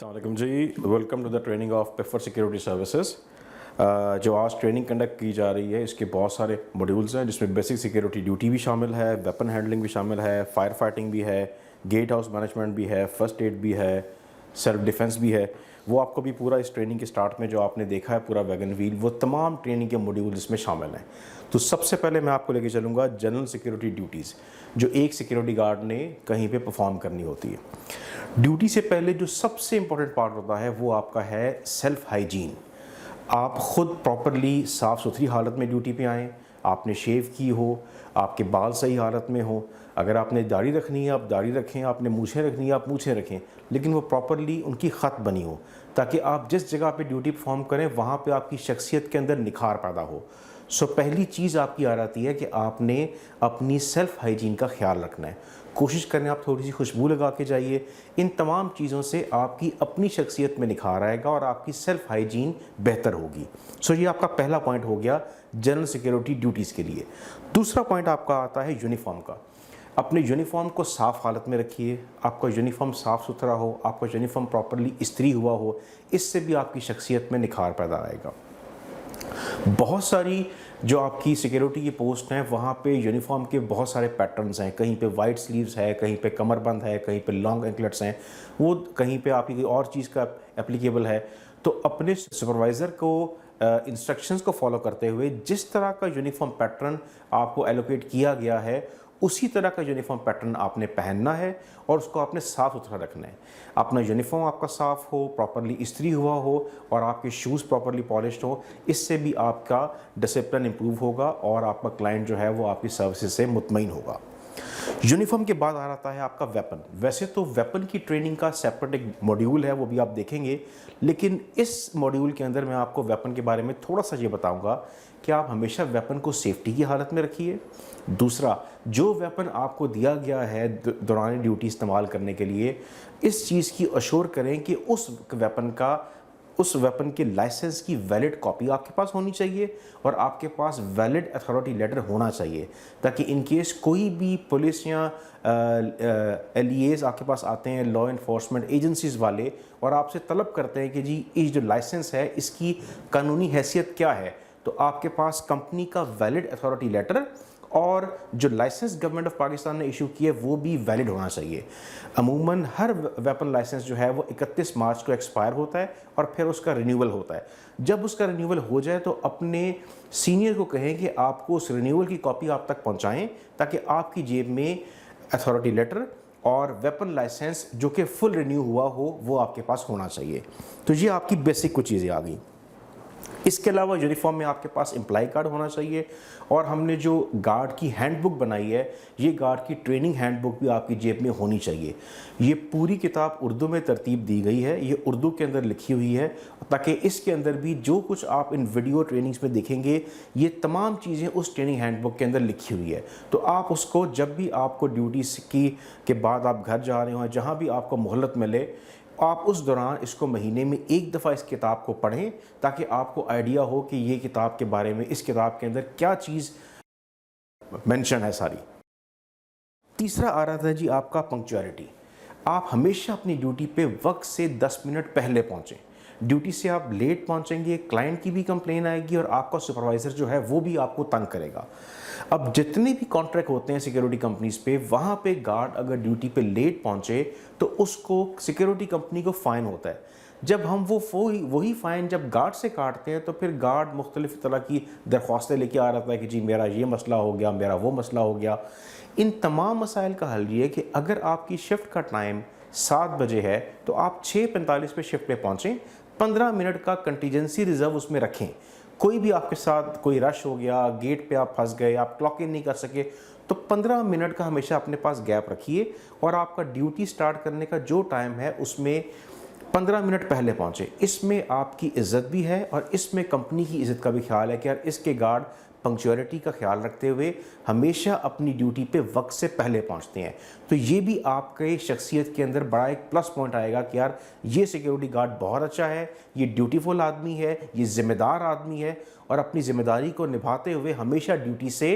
अस्सलाम जी, welcome to the training of Peffer security services. जो आज ट्रेनिंग कंडक्ट की जा रही है इसके बहुत सारे मॉड्यूल्स हैं जिसमें बेसिक सिक्योरिटी ड्यूटी भी शामिल है, वेपन हैंडलिंग भी शामिल है, फायर फाइटिंग भी है, गेट हाउस मैनेजमेंट भी है, फर्स्ट एड भी है, सेल्फ डिफेंस भी है। वो आपको भी पूरा इस ट्रेनिंग के स्टार्ट में जो आपने देखा है पूरा वैगन व्हील, वो तमाम ट्रेनिंग के मॉड्यूल इसमें शामिल हैं। तो सबसे पहले मैं आपको लेके चलूँगा जनरल सिक्योरिटी ड्यूटीज़ जो एक सिक्योरिटी गार्ड ने कहीं पे परफॉर्म करनी होती है। ड्यूटी से पहले जो सबसे इम्पोर्टेंट पार्ट होता है वो आपका है सेल्फ हाइजीन। आप ख़ुद प्रॉपरली साफ़ सुथरी हालत में ड्यूटी पे आएँ, आपने शेव की हो, आपके बाल सही हालत में हो। अगर आपने दाढ़ी रखनी है आप दाढ़ी रखें, आपने मूछें रखनी है आप मूछें रखें, लेकिन वो प्रॉपरली उनकी ख़त बनी हो ताकि आप जिस जगह पे ड्यूटी परफॉर्म करें वहाँ पे आपकी शख्सियत के अंदर निखार पैदा हो। सो पहली चीज़ आपकी आ जाती है कि आपने अपनी सेल्फ हाइजीन का ख्याल रखना है। कोशिश करें आप थोड़ी सी खुशबू लगा के जाइए। इन तमाम चीज़ों से आपकी अपनी शख्सियत में निखार आएगा और आपकी सेल्फ हाइजीन बेहतर होगी। सो ये आपका पहला पॉइंट हो गया जनरल सिक्योरिटी ड्यूटीज़ के लिए। दूसरा पॉइंट आपका आता है यूनिफॉर्म का। अपने यूनिफॉर्म को साफ़ हालत में रखिए, आपका यूनिफॉर्म साफ़ सुथरा हो, आपका यूनिफॉर्म प्रॉपरली इस्त्री हुआ हो, इससे भी आपकी शख्सियत में निखार पैदा आएगा। बहुत सारी जो आपकी सिक्योरिटी की पोस्ट हैं वहाँ पे यूनिफॉर्म के बहुत सारे पैटर्न्स हैं, कहीं पे वाइट स्लीव्स है, कहीं पे कमरबंद है, कहीं पे लॉन्ग एंकलेट्स हैं, वो कहीं पे आपकी कोई और चीज़ का एप्लीकेबल है। तो अपने सुपरवाइज़र को इंस्ट्रक्शंस को फॉलो करते हुए जिस तरह का यूनिफॉर्म पैटर्न आपको एलोकेट किया गया है उसी तरह का यूनिफॉर्म पैटर्न आपने पहनना है और उसको आपने साफ़ सुथरा रखना है। अपना यूनिफॉर्म आपका साफ़ हो, प्रॉपरली इस्त्री हुआ हो और आपके शूज़ प्रॉपरली पॉलिश्ड हो, इससे भी आपका डिसिप्लिन इंप्रूव होगा और आपका क्लाइंट जो है वो आपकी सर्विसेज से मुतमईन होगा। यूनिफॉर्म के बाद आ जाता है आपका वेपन। वैसे तो वेपन की ट्रेनिंग का सेपरेट एक मॉड्यूल है, वो भी आप देखेंगे, लेकिन इस मॉड्यूल के अंदर मैं आपको वेपन के बारे में थोड़ा सा ये बताऊंगा कि आप हमेशा वेपन को सेफ्टी की हालत में रखिए। दूसरा, जो वेपन आपको दिया गया है दौरान ड्यूटी इस्तेमाल करने के लिए, इस चीज़ की अश्योर करें कि उस वेपन के लाइसेंस की वैलिड कॉपी आपके पास होनी चाहिए और आपके पास वैलिड अथॉरिटी लेटर होना चाहिए, ताकि इन केस कोई भी पुलिस या LEAs आपके पास आते हैं, लॉ इन्फोर्समेंट एजेंसीज़ वाले, और आपसे तलब करते हैं कि जी ये जो लाइसेंस है इसकी कानूनी हैसियत क्या है, तो आपके पास कंपनी का वैलिड अथॉरिटी लेटर और जो लाइसेंस गवर्नमेंट ऑफ पाकिस्तान ने इशू किया वो भी वैलिड होना चाहिए। अमूमन हर वेपन लाइसेंस जो है वो 31 मार्च को एक्सपायर होता है और फिर उसका रिन्यूअल होता है। जब उसका रिन्यूअल हो जाए तो अपने सीनियर को कहें कि आपको उस रिन्यूअल की कॉपी आप तक पहुंचाएं, ताकि आपकी जेब में अथॉरिटी लेटर और वेपन लाइसेंस जो कि फुल रिन्यू हुआ हो वो आपके पास होना चाहिए। तो ये आपकी बेसिक कुछ चीज़ें आ गई। इसके अलावा यूनिफॉर्म में आपके पास एम्प्लॉय कार्ड होना चाहिए और हमने जो गार्ड की हैंडबुक बनाई है, ये गार्ड की ट्रेनिंग हैंडबुक भी आपकी जेब में होनी चाहिए। ये पूरी किताब उर्दू में तरतीब दी गई है, ये उर्दू के अंदर लिखी हुई है, ताकि इसके अंदर भी जो कुछ आप इन वीडियो ट्रेनिंग्स में देखेंगे ये तमाम चीज़ें उस ट्रेनिंग हैंडबुक के अंदर लिखी हुई है। तो आप उसको जब भी आपको ड्यूटी के बाद आप घर जा रहे हो, जहाँ भी आपको मोहलत मिले, आप उस दौरान इसको महीने में एक दफ़ा इस किताब को पढ़ें, ताकि आपको आइडिया हो कि ये किताब के बारे में इस किताब के अंदर क्या चीज़ मेंशन है सारी। तीसरा आ रहा था जी आपका पंक्चुअलिटी। आप हमेशा अपनी ड्यूटी पे वक्त से 10 मिनट पहले पहुँचें। ड्यूटी से आप लेट पहुँचेंगे, क्लाइंट की भी कंप्लेन आएगी और आपका सुपरवाइज़र जो है वो भी आपको तंग करेगा। अब जितने भी कॉन्ट्रैक्ट होते हैं सिक्योरिटी कंपनीज़ पे, वहाँ पे गार्ड अगर ड्यूटी पे लेट पहुँचे तो उसको सिक्योरिटी कंपनी को फ़ाइन होता है। जब हम वही फ़ाइन जब गार्ड से काटते हैं तो फिर गार्ड मुख्तलिफ़ तरह की दरख्वास्तें लेके आ रहा है कि जी मेरा ये मसला हो गया, मेरा वो मसला हो गया। इन तमाम मसाइल का हल ये है कि अगर आपकी शिफ्ट का टाइम 7 बजे है तो आप 6:45 पे शिफ्ट पे पहुँचें, 15 मिनट का कंटीजेंसी रिज़र्व उसमें रखें। कोई भी आपके साथ कोई रश हो गया, गेट पे आप फंस गए, आप क्लॉक इन नहीं कर सके, तो 15 मिनट का हमेशा अपने पास गैप रखिए और आपका ड्यूटी स्टार्ट करने का जो टाइम है उसमें 15 मिनट पहले पहुँचे। इसमें आपकी इज़्ज़त भी है और इसमें कंपनी की इज़्ज़त का भी ख्याल है कि यार इसके गार्ड पंक्चुअलिटी का ख्याल रखते हुए हमेशा अपनी ड्यूटी पे वक्त से पहले पहुंचते हैं। तो ये भी आपके शख्सियत के अंदर बड़ा एक प्लस पॉइंट आएगा कि यार ये सिक्योरिटी गार्ड बहुत अच्छा है, ये ड्यूटीफुल आदमी है, ये ज़िम्मेदार आदमी है और अपनी ज़िम्मेदारी को निभाते हुए हमेशा ड्यूटी से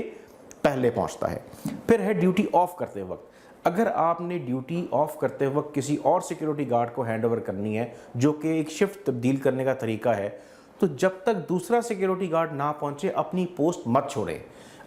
पहले पहुंचता है। फिर है ड्यूटी ऑफ करते वक्त। अगर आपने ड्यूटी ऑफ करते वक्त किसी और सिक्योरिटी गार्ड को हैंड ओवर करनी है, जो कि एक शिफ्ट तब्दील करने का तरीका है, तो जब तक दूसरा सिक्योरिटी गार्ड ना पहुंचे अपनी पोस्ट मत छोड़ें।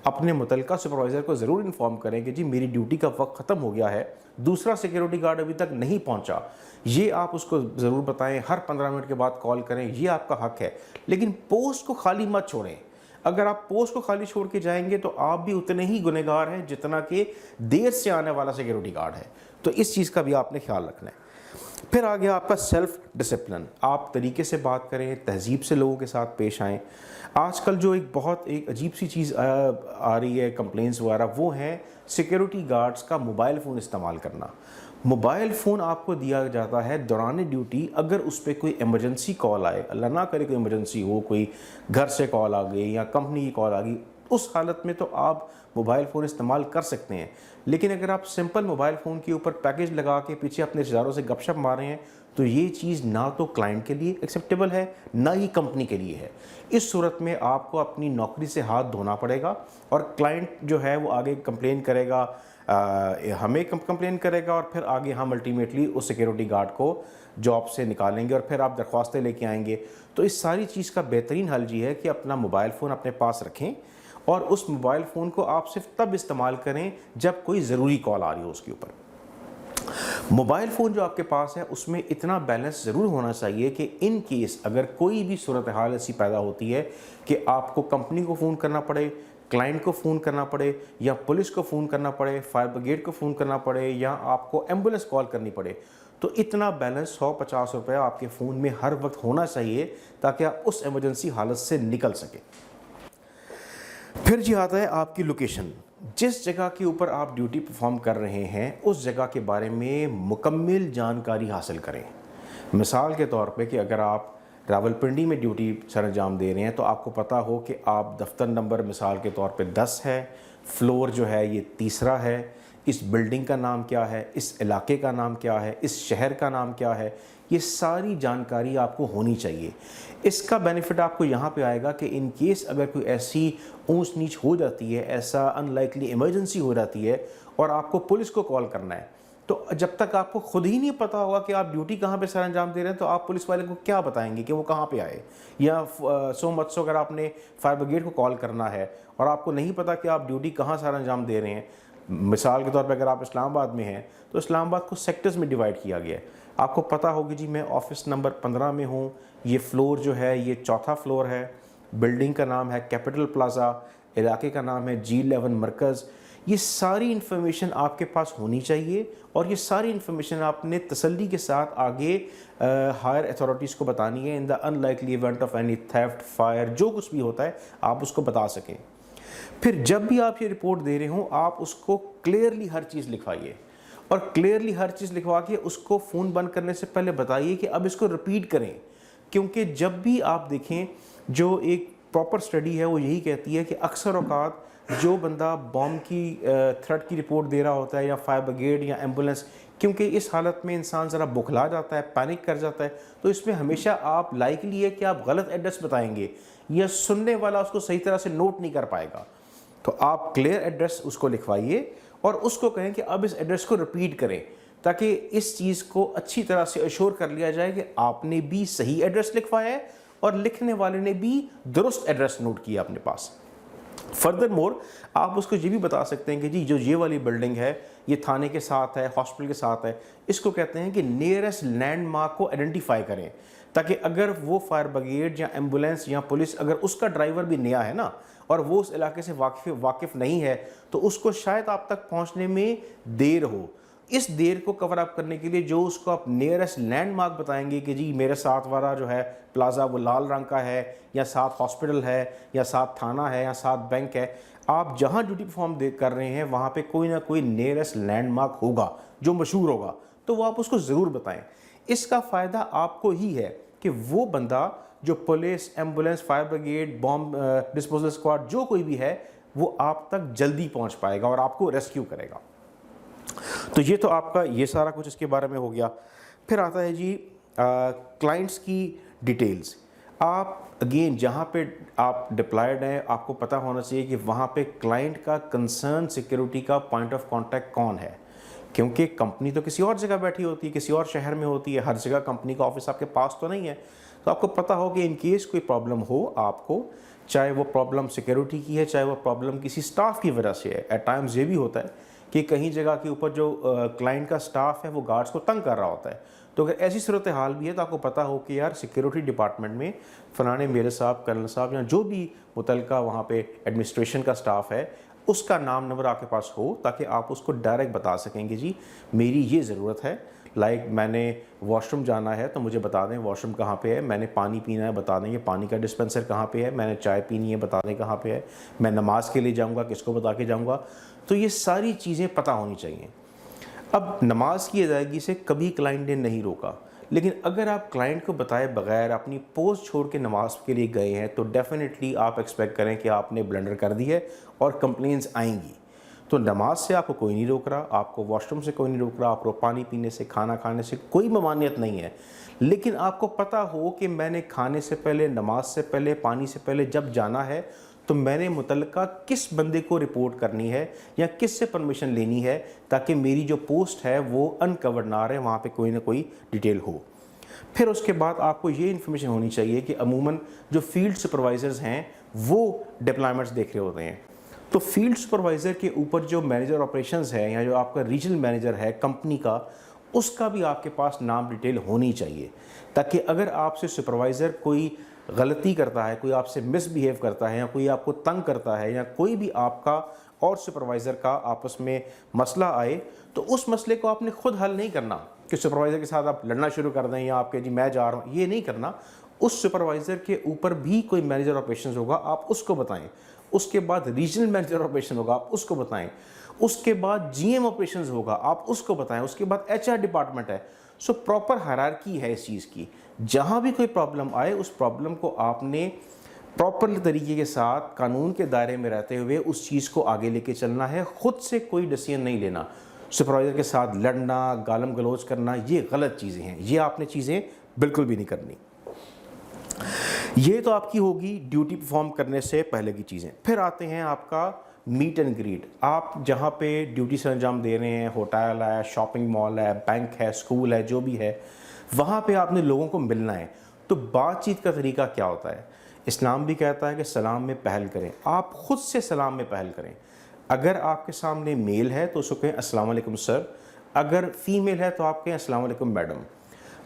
अपने मुतलका सुपरवाइज़र को ज़रूर इन्फॉर्म करें कि जी मेरी ड्यूटी का वक्त ख़त्म हो गया है, दूसरा सिक्योरिटी गार्ड अभी तक नहीं पहुंचा। ये आप उसको ज़रूर बताएं, हर 15 मिनट के बाद कॉल करें, ये आपका हक है। लेकिन पोस्ट को खाली मत छोड़ें। अगर आप पोस्ट को खाली छोड़ के जाएंगे तो आप भी उतने ही गुनहगार हैं जितना कि देर से आने वाला सिक्योरिटी गार्ड है। तो इस चीज़ का भी आपने ख्याल रखना है। फिर आ गया आपका सेल्फ डिसिप्लिन। आप तरीके से बात करें, तहजीब से लोगों के साथ पेश आएँ। आजकल जो एक अजीब सी चीज़ आ रही है कंप्लेंट्स वगैरह, वो है सिक्योरिटी गार्ड्स का मोबाइल फ़ोन इस्तेमाल करना। मोबाइल फ़ोन आपको दिया जाता है दौरान ड्यूटी, अगर उस पर कोई इमरजेंसी कॉल आए, अल्लाह ना करे कोई इमरजेंसी हो, कोई घर से कॉल आ गई या कंपनी की कॉल आ गई, उस हालत में तो आप मोबाइल फ़ोन इस्तेमाल कर सकते हैं। लेकिन अगर आप सिंपल मोबाइल फ़ोन के ऊपर पैकेज लगा के पीछे अपने रिश्तेदारों से गपशप मार रहे हैं, तो ये चीज़ ना तो क्लाइंट के लिए एक्सेप्टेबल है, ना ही कंपनी के लिए है। इस सूरत में आपको अपनी नौकरी से हाथ धोना पड़ेगा और क्लाइंट जो है वो आगे कंप्लेन करेगा, हमें कंप्लेन करेगा और फिर आगे हम अल्टीमेटली उस सिक्योरिटी गार्ड को जॉब से निकालेंगे और फिर आप दरख्वास्तें लेके आएंगे। तो इस सारी चीज़ का बेहतरीन हल ये है कि अपना मोबाइल फ़ोन अपने पास रखें और उस मोबाइल फ़ोन को आप सिर्फ तब इस्तेमाल करें जब कोई ज़रूरी कॉल आ रही हो उसके ऊपर। मोबाइल फ़ोन जो आपके पास है उसमें इतना बैलेंस ज़रूर होना चाहिए कि इन केस अगर कोई भी सूरत हाल ऐसी पैदा होती है कि आपको कंपनी को फ़ोन करना पड़े, क्लाइंट को फ़ोन करना पड़े या पुलिस को फ़ोन करना पड़े, फायर ब्रिगेड को फ़ोन करना पड़े या आपको एम्बुलेंस कॉल करनी पड़े, तो इतना बैलेंस 150 रुपये आपके फ़ोन में हर वक्त होना चाहिए ताकि आप उस इमरजेंसी हालत से निकल सकें। फिर जी आता है आपकी लोकेशन। जिस जगह के ऊपर आप ड्यूटी परफॉर्म कर रहे हैं उस जगह के बारे में मुकम्मल जानकारी हासिल करें। मिसाल के तौर पे कि अगर आप रावलपिंडी में ड्यूटी सरअंजाम दे रहे हैं तो आपको पता हो कि आप दफ्तर नंबर मिसाल के तौर पे 10 है, फ्लोर जो है ये 3रा है, इस बिल्डिंग का नाम क्या है, इस इलाके का नाम क्या है, इस शहर का नाम क्या है, ये सारी जानकारी आपको होनी चाहिए। इसका बेनिफिट आपको यहाँ पे आएगा कि इन केस अगर कोई ऐसी ऊंच नीच हो जाती है, ऐसा अनलाइकली इमरजेंसी हो जाती है और आपको पुलिस को कॉल करना है, तो जब तक आपको खुद ही नहीं पता होगा कि आप ड्यूटी कहाँ पे सरअंजाम दे रहे हैं तो आप पुलिस वाले को क्या बताएंगे कि वो कहाँ पे आए। या सो मत सो अगर आपने फायर ब्रिगेड को कॉल करना है और आपको नहीं पता कि आप ड्यूटी कहाँ सरअंजाम दे रहे हैं, मिसाल के तौर पे अगर आप इस्लामाबाद में हैं तो इस्लामाबाद को सेक्टर्स में डिवाइड किया गया है। आपको पता होगी जी मैं ऑफिस नंबर 15 में हूँ, ये फ्लोर जो है ये 4था फ्लोर है, बिल्डिंग का नाम है कैपिटल प्लाजा, इलाके का नाम है G11 मरकज़। ये सारी इन्फॉर्मेशन आपके पास होनी चाहिए और ये सारी इन्फॉर्मेशन आपने तसल्ली के साथ आगे हायर अथॉरिटीज़ को बतानी है। In the unlikely event of any theft, fire, जो कुछ भी होता है आप उसको बता सकें। फिर जब भी आप ये रिपोर्ट दे रहे हो आप उसको क्लियरली हर चीज़ लिखवाइए और क्लियरली हर चीज़ लिखवा के उसको फ़ोन बंद करने से पहले बताइए कि अब इसको रिपीट करें। क्योंकि जब भी आप देखें, जो एक प्रॉपर स्टडी है वो यही कहती है कि अक्सर औकात जो बंदा बॉम्ब की थ्रेट की रिपोर्ट दे रहा होता है या फायर ब्रिगेड या एम्बुलेंस, क्योंकि इस हालत में इंसान ज़रा बुखला जाता है, पैनिक कर जाता है, तो इसमें हमेशा आप लाइकली है कि आप गलत एड्रेस बताएंगे या सुनने वाला उसको सही तरह से नोट नहीं कर पाएगा। तो आप क्लियर एड्रेस उसको लिखवाइए और उसको कहें कि अब इस एड्रेस को रिपीट करें ताकि इस चीज़ को अच्छी तरह से अश्योर कर लिया जाए कि आपने भी सही एड्रेस लिखवाया है और लिखने वाले ने भी दुरुस्त एड्रेस नोट किया अपने पास। फर्दर मोर आप उसको ये भी बता सकते हैं कि जी जो ये वाली बिल्डिंग है ये थाने के साथ है, हॉस्पिटल के साथ है। इसको कहते हैं कि नियरेस्ट लैंडमार्क को आइडेंटिफाई करें ताकि अगर वो फायर ब्रिगेड या एम्बुलेंस या पुलिस, अगर उसका ड्राइवर भी नया है ना और वो उस इलाके से वाकिफ़ नहीं है तो उसको शायद आप तक पहुंचने में देर हो। इस देर को कवर अप करने के लिए जो उसको आप नियरेस्ट लैंडमार्क बताएंगे कि जी मेरे साथ वाला जो है प्लाजा वो लाल रंग का है या साथ हॉस्पिटल है या साथ थाना है या साथ बैंक है, आप जहां ड्यूटी परफॉर्म कर रहे हैं वहां पे कोई ना कोई नियरेस्ट लैंडमार्क होगा जो मशहूर होगा, तो वो आप उसको ज़रूर बताएं। इसका फ़ायदा आपको ही है कि वो बंदा जो police, ambulance, fire brigade, bomb disposal squad जो कोई भी है वो आप तक जल्दी पहुंच पाएगा और आपको रेस्क्यू करेगा। तो ये तो आपका ये सारा कुछ इसके बारे में हो गया। फिर आता है जी क्लाइंट्स की डिटेल्स। आप अगेन जहाँ पे आप डिप्लॉयड हैं आपको पता होना चाहिए कि वहाँ पे क्लाइंट का कंसर्न सिक्योरिटी का पॉइंट ऑफ कांटेक्ट कौन है, क्योंकि कंपनी तो किसी और जगह बैठी होती है, किसी और शहर में होती है, हर जगह कंपनी का ऑफिस आपके पास तो नहीं है। तो आपको पता हो कि इन केस कोई प्रॉब्लम हो आपको, चाहे वो प्रॉब्लम सिक्योरिटी की है, चाहे वो प्रॉब्लम किसी स्टाफ की वजह से है। एट टाइम्स ये भी होता है कि कहीं जगह के ऊपर जो क्लाइंट का स्टाफ है वो गार्ड्स को तंग कर रहा होता है। तो अगर ऐसी सूरत हाल भी है तो आपको पता हो कि यार सिक्योरिटी डिपार्टमेंट में फ़लाने मेरे साहब, कर्नल साहब या जो भी मुतलका वहाँ पे एडमिनिस्ट्रेशन का स्टाफ है, उसका नाम नंबर आपके पास हो, ताकि आप उसको डायरेक्ट बता सकेंगे जी मेरी ये ज़रूरत है। लाइक मैंने वॉशरूम जाना है तो मुझे बता दें वॉशरूम कहाँ पे है, मैंने पानी पीना है बता दें ये पानी का डिस्पेंसर कहाँ पे है, मैंने चाय पीनी है बता दें कहाँ पे है, मैं नमाज़ के लिए जाऊँगा किसको बता के जाऊँगा। तो ये सारी चीज़ें पता होनी चाहिए। अब नमाज की अदायगी से कभी क्लाइंट ने नहीं रोका, लेकिन अगर आप क्लाइंट को बताए बगैर अपनी पोस्ट छोड़ के नमाज के लिए गए हैं तो डेफिनेटली आप एक्सपेक्ट करें कि आपने ब्लंडर कर दी है और कंप्लेंट्स आएंगी। तो नमाज से आपको कोई नहीं रोक रहा, आपको वॉशरूम से कोई नहीं रोक रहा, आपको पानी पीने से, खाना खाने से कोई ममानियत नहीं है। लेकिन आपको पता हो कि मैंने खाने से पहले, नमाज से पहले, पानी से पहले जब जाना है तो मैंने मुतल्लिका किस बंदे को रिपोर्ट करनी है या किस से परमिशन लेनी है, ताकि मेरी जो पोस्ट है वो अनकवर्ड ना रहे, वहाँ पे कोई ना कोई डिटेल हो। फिर उसके बाद आपको ये इन्फॉर्मेशन होनी चाहिए कि अमूमन जो फील्ड सुपरवाइज़र्स हैं वो डिप्लॉयमेंट्स देख रहे होते हैं। तो फील्ड सुपरवाइज़र के ऊपर जो मैनेजर ऑपरेशंस है या जो आपका रीजनल मैनेजर है कंपनी का, उसका भी आपके पास नाम डिटेल होनी चाहिए, ताकि अगर आपसे सुपरवाइज़र कोई गलती करता है, कोई आपसे मिसबिहेव करता है या कोई आपको तंग करता है या कोई भी आपका और सुपरवाइज़र का आपस में मसला आए, तो उस मसले को आपने खुद हल नहीं करना कि सुपरवाइज़र के साथ आप लड़ना शुरू कर दें या आपके जी मैं जा रहा हूँ, ये नहीं करना। उस सुपरवाइज़र के ऊपर भी कोई मैनेजर ऑपरेशंस होगा, आप उसको बताएं। उसके बाद रीजनल मैनेजर ऑपरेशन होगा, आप उसको बताएं। उसके बाद जीएम ऑपरेशंस होगा, आप उसको बताएं। उसके बाद एचआर डिपार्टमेंट है। सो प्रॉपर हायरार्की है इस चीज़ की। जहाँ भी कोई प्रॉब्लम आए उस प्रॉब्लम को आपने प्रॉपर तरीके के साथ कानून के दायरे में रहते हुए उस चीज़ को आगे लेके चलना है। ख़ुद से कोई डिसीजन नहीं लेना। सुपरवाइज़र के साथ लड़ना, गालम गलोच करना, ये गलत चीज़ें हैं। ये आपने चीज़ें बिल्कुल भी नहीं करनी। ये तो आपकी होगी ड्यूटी परफॉर्म करने से पहले की चीज़ें। फिर आते हैं आपका मीट एंड ग्रीट। आप जहाँ पे ड्यूटी से अंजाम दे रहे हैं, होटल है, शॉपिंग मॉल है, बैंक है, स्कूल है, जो भी है, वहाँ पे आपने लोगों को मिलना है। तो बातचीत का तरीका क्या होता है? इस्लाम भी कहता है कि सलाम में पहल करें। आप ख़ुद से सलाम में पहल करें। अगर आपके सामने मेल है तो उसको कहें अस्सलाम वालेकुम सर, अगर फीमेल है तो आप कहें अस्सलाम वालेकुम मैडम।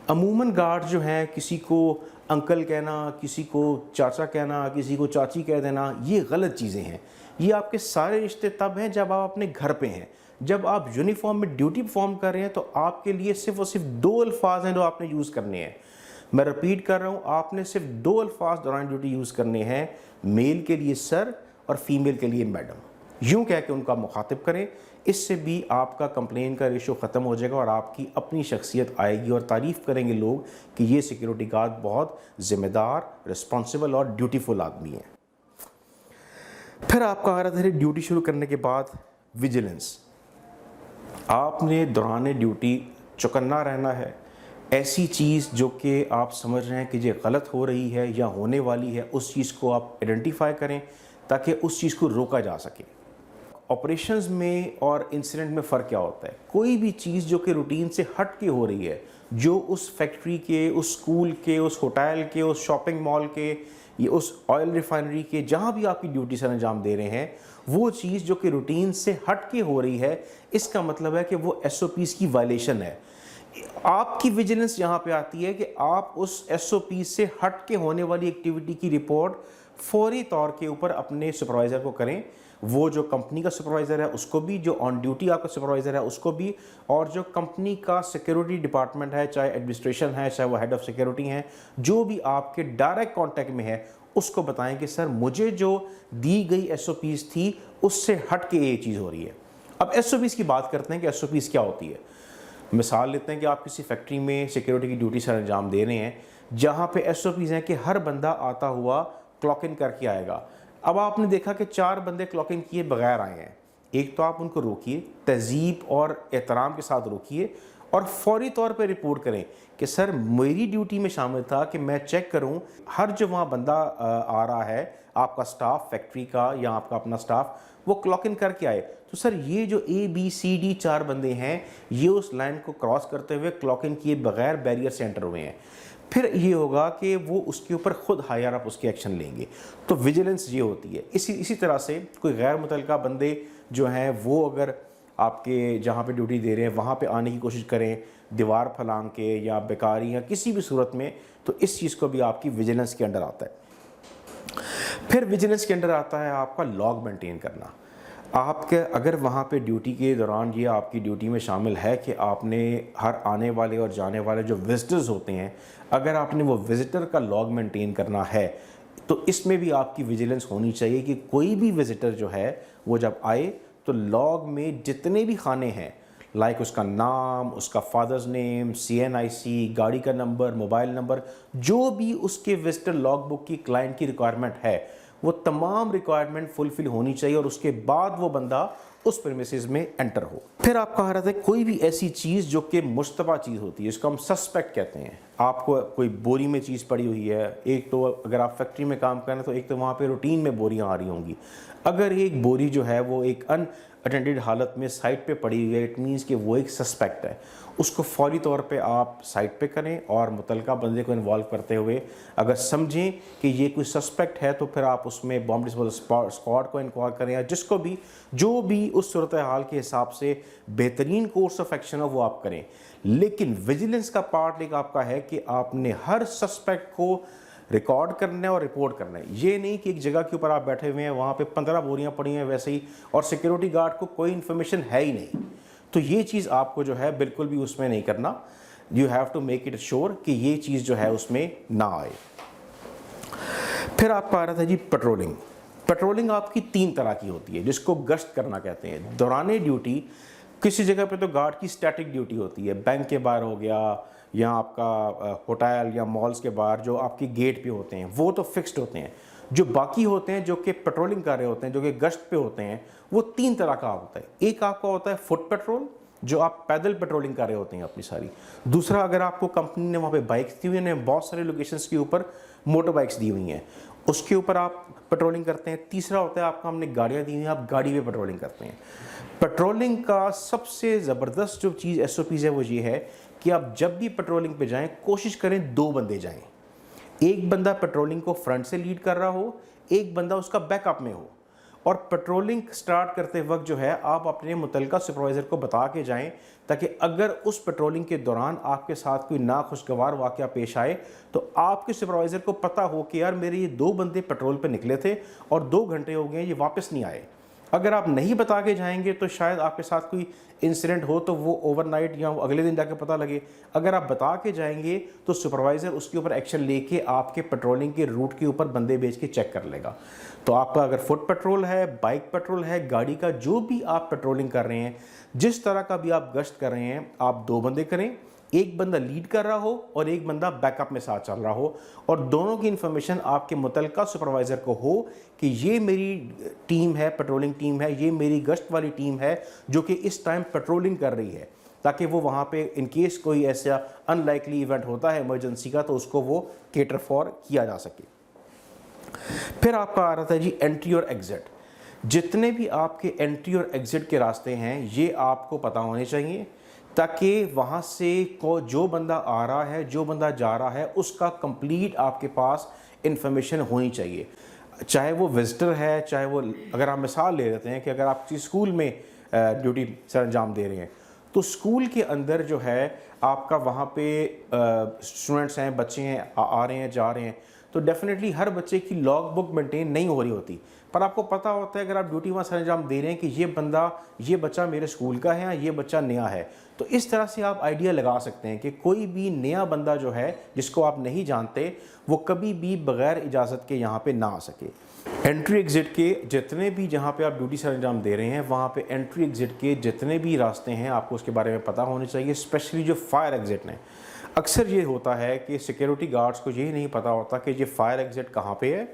अमूमन गार्ड जो हैं किसी को अंकल कहना, किसी को चाचा कहना, किसी को चाची कह देना, ये गलत चीज़ें हैं। ये आपके सारे रिश्ते तब हैं जब आप अपने घर पे हैं। जब आप यूनिफॉर्म में ड्यूटी परफॉर्म कर रहे हैं तो आपके लिए सिर्फ और सिर्फ 2 अल्फाज हैं जो आपने यूज़ करने हैं। मैं रिपीट कर रहा हूँ, आपने सिर्फ 2 अल्फाज दौरान ड्यूटी यूज़ करने हैं। मेल के लिए सर और फीमेल के लिए मैडम। यूँ कह के उनका मुखातिब करें। इससे भी आपका कंप्लेन का रेशो ख़त्म हो जाएगा और आपकी अपनी शख्सियत आएगी और तारीफ़ करेंगे लोग कि ये सिक्योरिटी गार्ड बहुत ज़िम्मेदार, रिस्पॉन्सिबल और ड्यूटीफुल आदमी है। फिर आपका आ रहा था ड्यूटी शुरू करने के बाद विजिलेंस। आपने दौरान ड्यूटी चौकन्ना रहना है। ऐसी चीज़ जो कि आप समझ रहे हैं कि ये गलत हो रही है या होने वाली है, उस चीज़ को आप आइडेंटिफाई करें ताकि उस चीज़ को रोका जा सके। ऑपरेशंस में और इंसिडेंट में फ़र्क क्या होता है? कोई भी चीज़ जो कि रूटीन से हट के हो रही है, जो उस फैक्ट्री के, उस स्कूल के, उस होटल के, उस शॉपिंग मॉल के, ये उस ऑयल रिफाइनरी के, जहाँ भी आपकी ड्यूटी से अंजाम दे रहे हैं, वो चीज़ जो कि रूटीन से हट के हो रही है, इसका मतलब है कि वो SOPs की वायलेशन है। आपकी विजिलेंस यहाँ पे आती है कि आप उस SOP से हट के होने वाली एक्टिविटी की रिपोर्ट फौरी तौर के ऊपर अपने सुपरवाइज़र को करें। वो जो कंपनी का सुपरवाइज़र है उसको भी, जो ऑन ड्यूटी आपका सुपरवाइज़र है उसको भी, और जो कंपनी का सिक्योरिटी डिपार्टमेंट है, चाहे एडमिनिस्ट्रेशन है, चाहे वो हेड ऑफ़ सिक्योरिटी हैं, जो भी आपके डायरेक्ट कांटेक्ट में है, उसको बताएं कि सर मुझे जो दी गई SOPs थी उससे हट के ये चीज़ हो रही है। अब SOPs की बात करते हैं कि SOPs क्या होती है। मिसाल लेते हैं कि आप किसी फैक्ट्री में सिक्योरिटी की ड्यूटी से अंजाम दे रहे हैं, जहाँ पे SOPs हैं कि हर बंदा आता हुआ क्लॉक इन करके आएगा। अब आपने देखा कि 4 बंदे क्लॉक इन किए बगैर आए हैं। एक तो आप उनको रोकिए, तहज़ीब और एहतराम के साथ रोकिए और फौरी तौर पे रिपोर्ट करें कि सर मेरी ड्यूटी में शामिल था कि मैं चेक करूं हर जो वहाँ बंदा आ रहा है, आपका स्टाफ फैक्ट्री का या आपका अपना स्टाफ, वो क्लॉक इन करके आए। तो सर ये जो ABCD 4 बंदे हैं, ये उस लाइन को क्रॉस करते हुए क्लॉक इन किए बगैर बैरियर से एंटर हुए हैं। फिर ये होगा कि वो उसके ऊपर खुद हायर अप उसके एक्शन लेंगे। तो विजिलेंस ये होती है। इसी तरह से कोई गैर मुतल्लिका बंदे जो हैं वो अगर आपके जहाँ पे ड्यूटी दे रहे हैं वहाँ पे आने की कोशिश करें, दीवार फलांग के या बेकारी या किसी भी सूरत में, तो इस चीज़ को भी आपकी विजिलेंस के अंडर आता है। फिर विजिलेंस के अंडर आता है आपका लॉग मेंटेन करना। आपके अगर वहाँ पे ड्यूटी के दौरान ये आपकी ड्यूटी में शामिल है कि आपने हर आने वाले और जाने वाले जो विजिटर्स होते हैं, अगर आपने वो विजिटर का लॉग मेंटेन करना है, तो इसमें भी आपकी विजिलेंस होनी चाहिए कि कोई भी विजिटर जो है वो जब आए तो लॉग में जितने भी खाने हैं, लाइक उसका नाम, उसका फादर्स नेम, CNIC, गाड़ी का नंबर, मोबाइल नंबर, जो भी उसके विजिटर लॉग बुक की क्लाइंट की रिक्वायरमेंट है, वो तमाम रिक्वायरमेंट फुलफिल होनी चाहिए और उसके बाद वो बंदा उस प्रीमिसेस में एंटर हो। फिर आप कहा रहता है कोई भी ऐसी चीज़ जो कि मुश्तबा चीज़ होती है, इसको हम सस्पेक्ट कहते हैं। आपको कोई बोरी में चीज़ पड़ी हुई है, एक तो अगर आप फैक्ट्री में काम करें तो एक तो वहाँ पे रूटीन में बोरियाँ आ रही होंगी। अगर एक बोरी जो है वो एक अनअटेंडेड हालत में साइट पे पड़ी हुई है, इट मीन्स कि वो एक सस्पेक्ट है। उसको फौरी तौर पे आप साइट पे करें और मुतल्लिका बंदे को इन्वॉल्व करते हुए अगर समझें कि ये कोई सस्पेक्ट है तो फिर आप उसमें बॉम्ब डिस्पोजल स्क्वाड को इंक्वायर करें या जिसको भी जो भी उस सूरत हाल के हिसाब से बेहतरीन कोर्स ऑफ एक्शन हो वो आप करें। लेकिन विजिलेंस का पार्ट एक आपका है कि आपने हर सस्पेक्ट को रिकॉर्ड करना है और रिपोर्ट करना है। ये नहीं कि एक जगह के ऊपर आप बैठे हुए हैं, वहाँ पे 15 बोरियाँ पड़ी हैं वैसे ही और सिक्योरिटी गार्ड को कोई इन्फॉर्मेशन है ही नहीं, तो ये चीज़ आपको जो है बिल्कुल भी उसमें नहीं करना। You have to make it sure कि ये चीज़ जो है उसमें ना आए। फिर आपका आ रहा था जी पेट्रोलिंग। पेट्रोलिंग आपकी 3 तरह की होती है, जिसको गश्त करना कहते हैं। दौरान ड्यूटी किसी जगह पे तो गार्ड की स्टैटिक ड्यूटी होती है, बैंक के बाहर हो गया या आपका होटल या मॉल्स के बाहर जो आपकी गेट पे होते हैं वो तो फिक्स्ड होते हैं। जो बाकी होते हैं जो कि पेट्रोलिंग कर रहे होते हैं, जो कि गश्त पे होते हैं, वो 3 तरह का होता है। एक आपका होता है फुट पेट्रोल, जो आप पैदल पेट्रोलिंग कर रहे होते हैं अपनी सारी। दूसरा, अगर आपको कंपनी ने वहाँ पे बाइक्स दी हुई हैं, बहुत सारे लोकेशंस के ऊपर मोटर बाइक्स दी हुई हैं, उसके ऊपर आप पेट्रोलिंग करते हैं। तीसरा होता है आपका हमने गाड़ियाँ दी हुई हैं, आप गाड़ी पे पेट्रोलिंग करते हैं। पेट्रोलिंग का सबसे ज़बरदस्त जो चीज़ SOPs है वो ये है कि आप जब भी पेट्रोलिंग पे जाएं कोशिश करें 2 बंदे जाएं। एक बंदा पेट्रोलिंग को फ्रंट से लीड कर रहा हो, एक बंदा उसका बैकअप में हो। और पेट्रोलिंग स्टार्ट करते वक्त जो है आप अपने मुतल्लिका सुपरवाइज़र को बता के जाएं, ताकि अगर उस पेट्रोलिंग के दौरान आपके साथ कोई नाखुशगवार वाक़या पेश आए तो आपके सुपरवाइज़र को पता हो कि यार मेरे ये 2 बंदे पेट्रोल पे निकले थे और 2 घंटे हो गए ये वापस नहीं आए। अगर आप नहीं बता के जाएंगे तो शायद आपके साथ कोई इंसिडेंट हो तो वो ओवरनाइट या वो अगले दिन जाके पता लगे। अगर आप बता के जाएंगे तो सुपरवाइज़र उसके ऊपर एक्शन लेके आपके पेट्रोलिंग के रूट के ऊपर बंदे भेज के चेक कर लेगा। तो आपका अगर फुट पेट्रोल है, बाइक पेट्रोल है, गाड़ी का जो भी आप पेट्रोलिंग कर रहे हैं, जिस तरह का भी आप गश्त कर रहे हैं, आप 2 बंदे करें। एक बंदा लीड कर रहा हो और एक बंदा बैकअप में साथ चल रहा हो और दोनों की इन्फॉर्मेशन आपके मुतल्लिका सुपरवाइज़र को हो कि ये मेरी टीम है, पेट्रोलिंग टीम है, ये मेरी गश्त वाली टीम है जो कि इस टाइम पेट्रोलिंग कर रही है, ताकि वो वहाँ पे इन केस कोई ऐसा अनलाइकली इवेंट होता है इमरजेंसी का तो उसको वो केटर फॉर किया जा सके। फिर आपका आ रहा था जी एंट्री और एग्जिट। जितने भी आपके एंट्री और एग्जिट के रास्ते हैं ये आपको पता होने चाहिए, ताकि वहाँ से को जो बंदा आ रहा है, जो बंदा जा रहा है, उसका कंप्लीट आपके पास इंफॉर्मेशन होनी चाहिए। चाहे वो विजिटर है, चाहे वो, अगर आप मिसाल ले लेते हैं कि अगर आप किसी स्कूल में ड्यूटी सर अंजाम दे रहे हैं तो स्कूल के अंदर जो है आपका वहाँ पे स्टूडेंट्स हैं, बच्चे हैं, आ रहे हैं, जा रहे हैं, तो डेफिनेटली हर बच्चे की लॉग बुक मेंटेन नहीं हो रही होती, पर आपको पता होता है अगर आप ड्यूटी वहाँ सर अंजाम दे रहे हैं कि ये बच्चा मेरे स्कूल का है या ये बच्चा नया है। तो इस तरह से आप आइडिया लगा सकते हैं कि कोई भी नया बंदा जो है जिसको आप नहीं जानते वो कभी भी बग़ैर इजाज़त के यहाँ पे ना आ सके। एंट्री एग्ज़िट के जितने भी जहाँ पे आप ड्यूटी सर अंजाम दे रहे हैं वहाँ पे एंट्री एग्ज़िट के जितने भी रास्ते हैं आपको उसके बारे में पता होने चाहिए, स्पेशली जो फायर एग्ज़िट हैं। अक्सर ये होता है कि सिक्योरिटी गार्ड्स को ये नहीं पता होता कि ये फायर एग्ज़िट कहाँ पे है,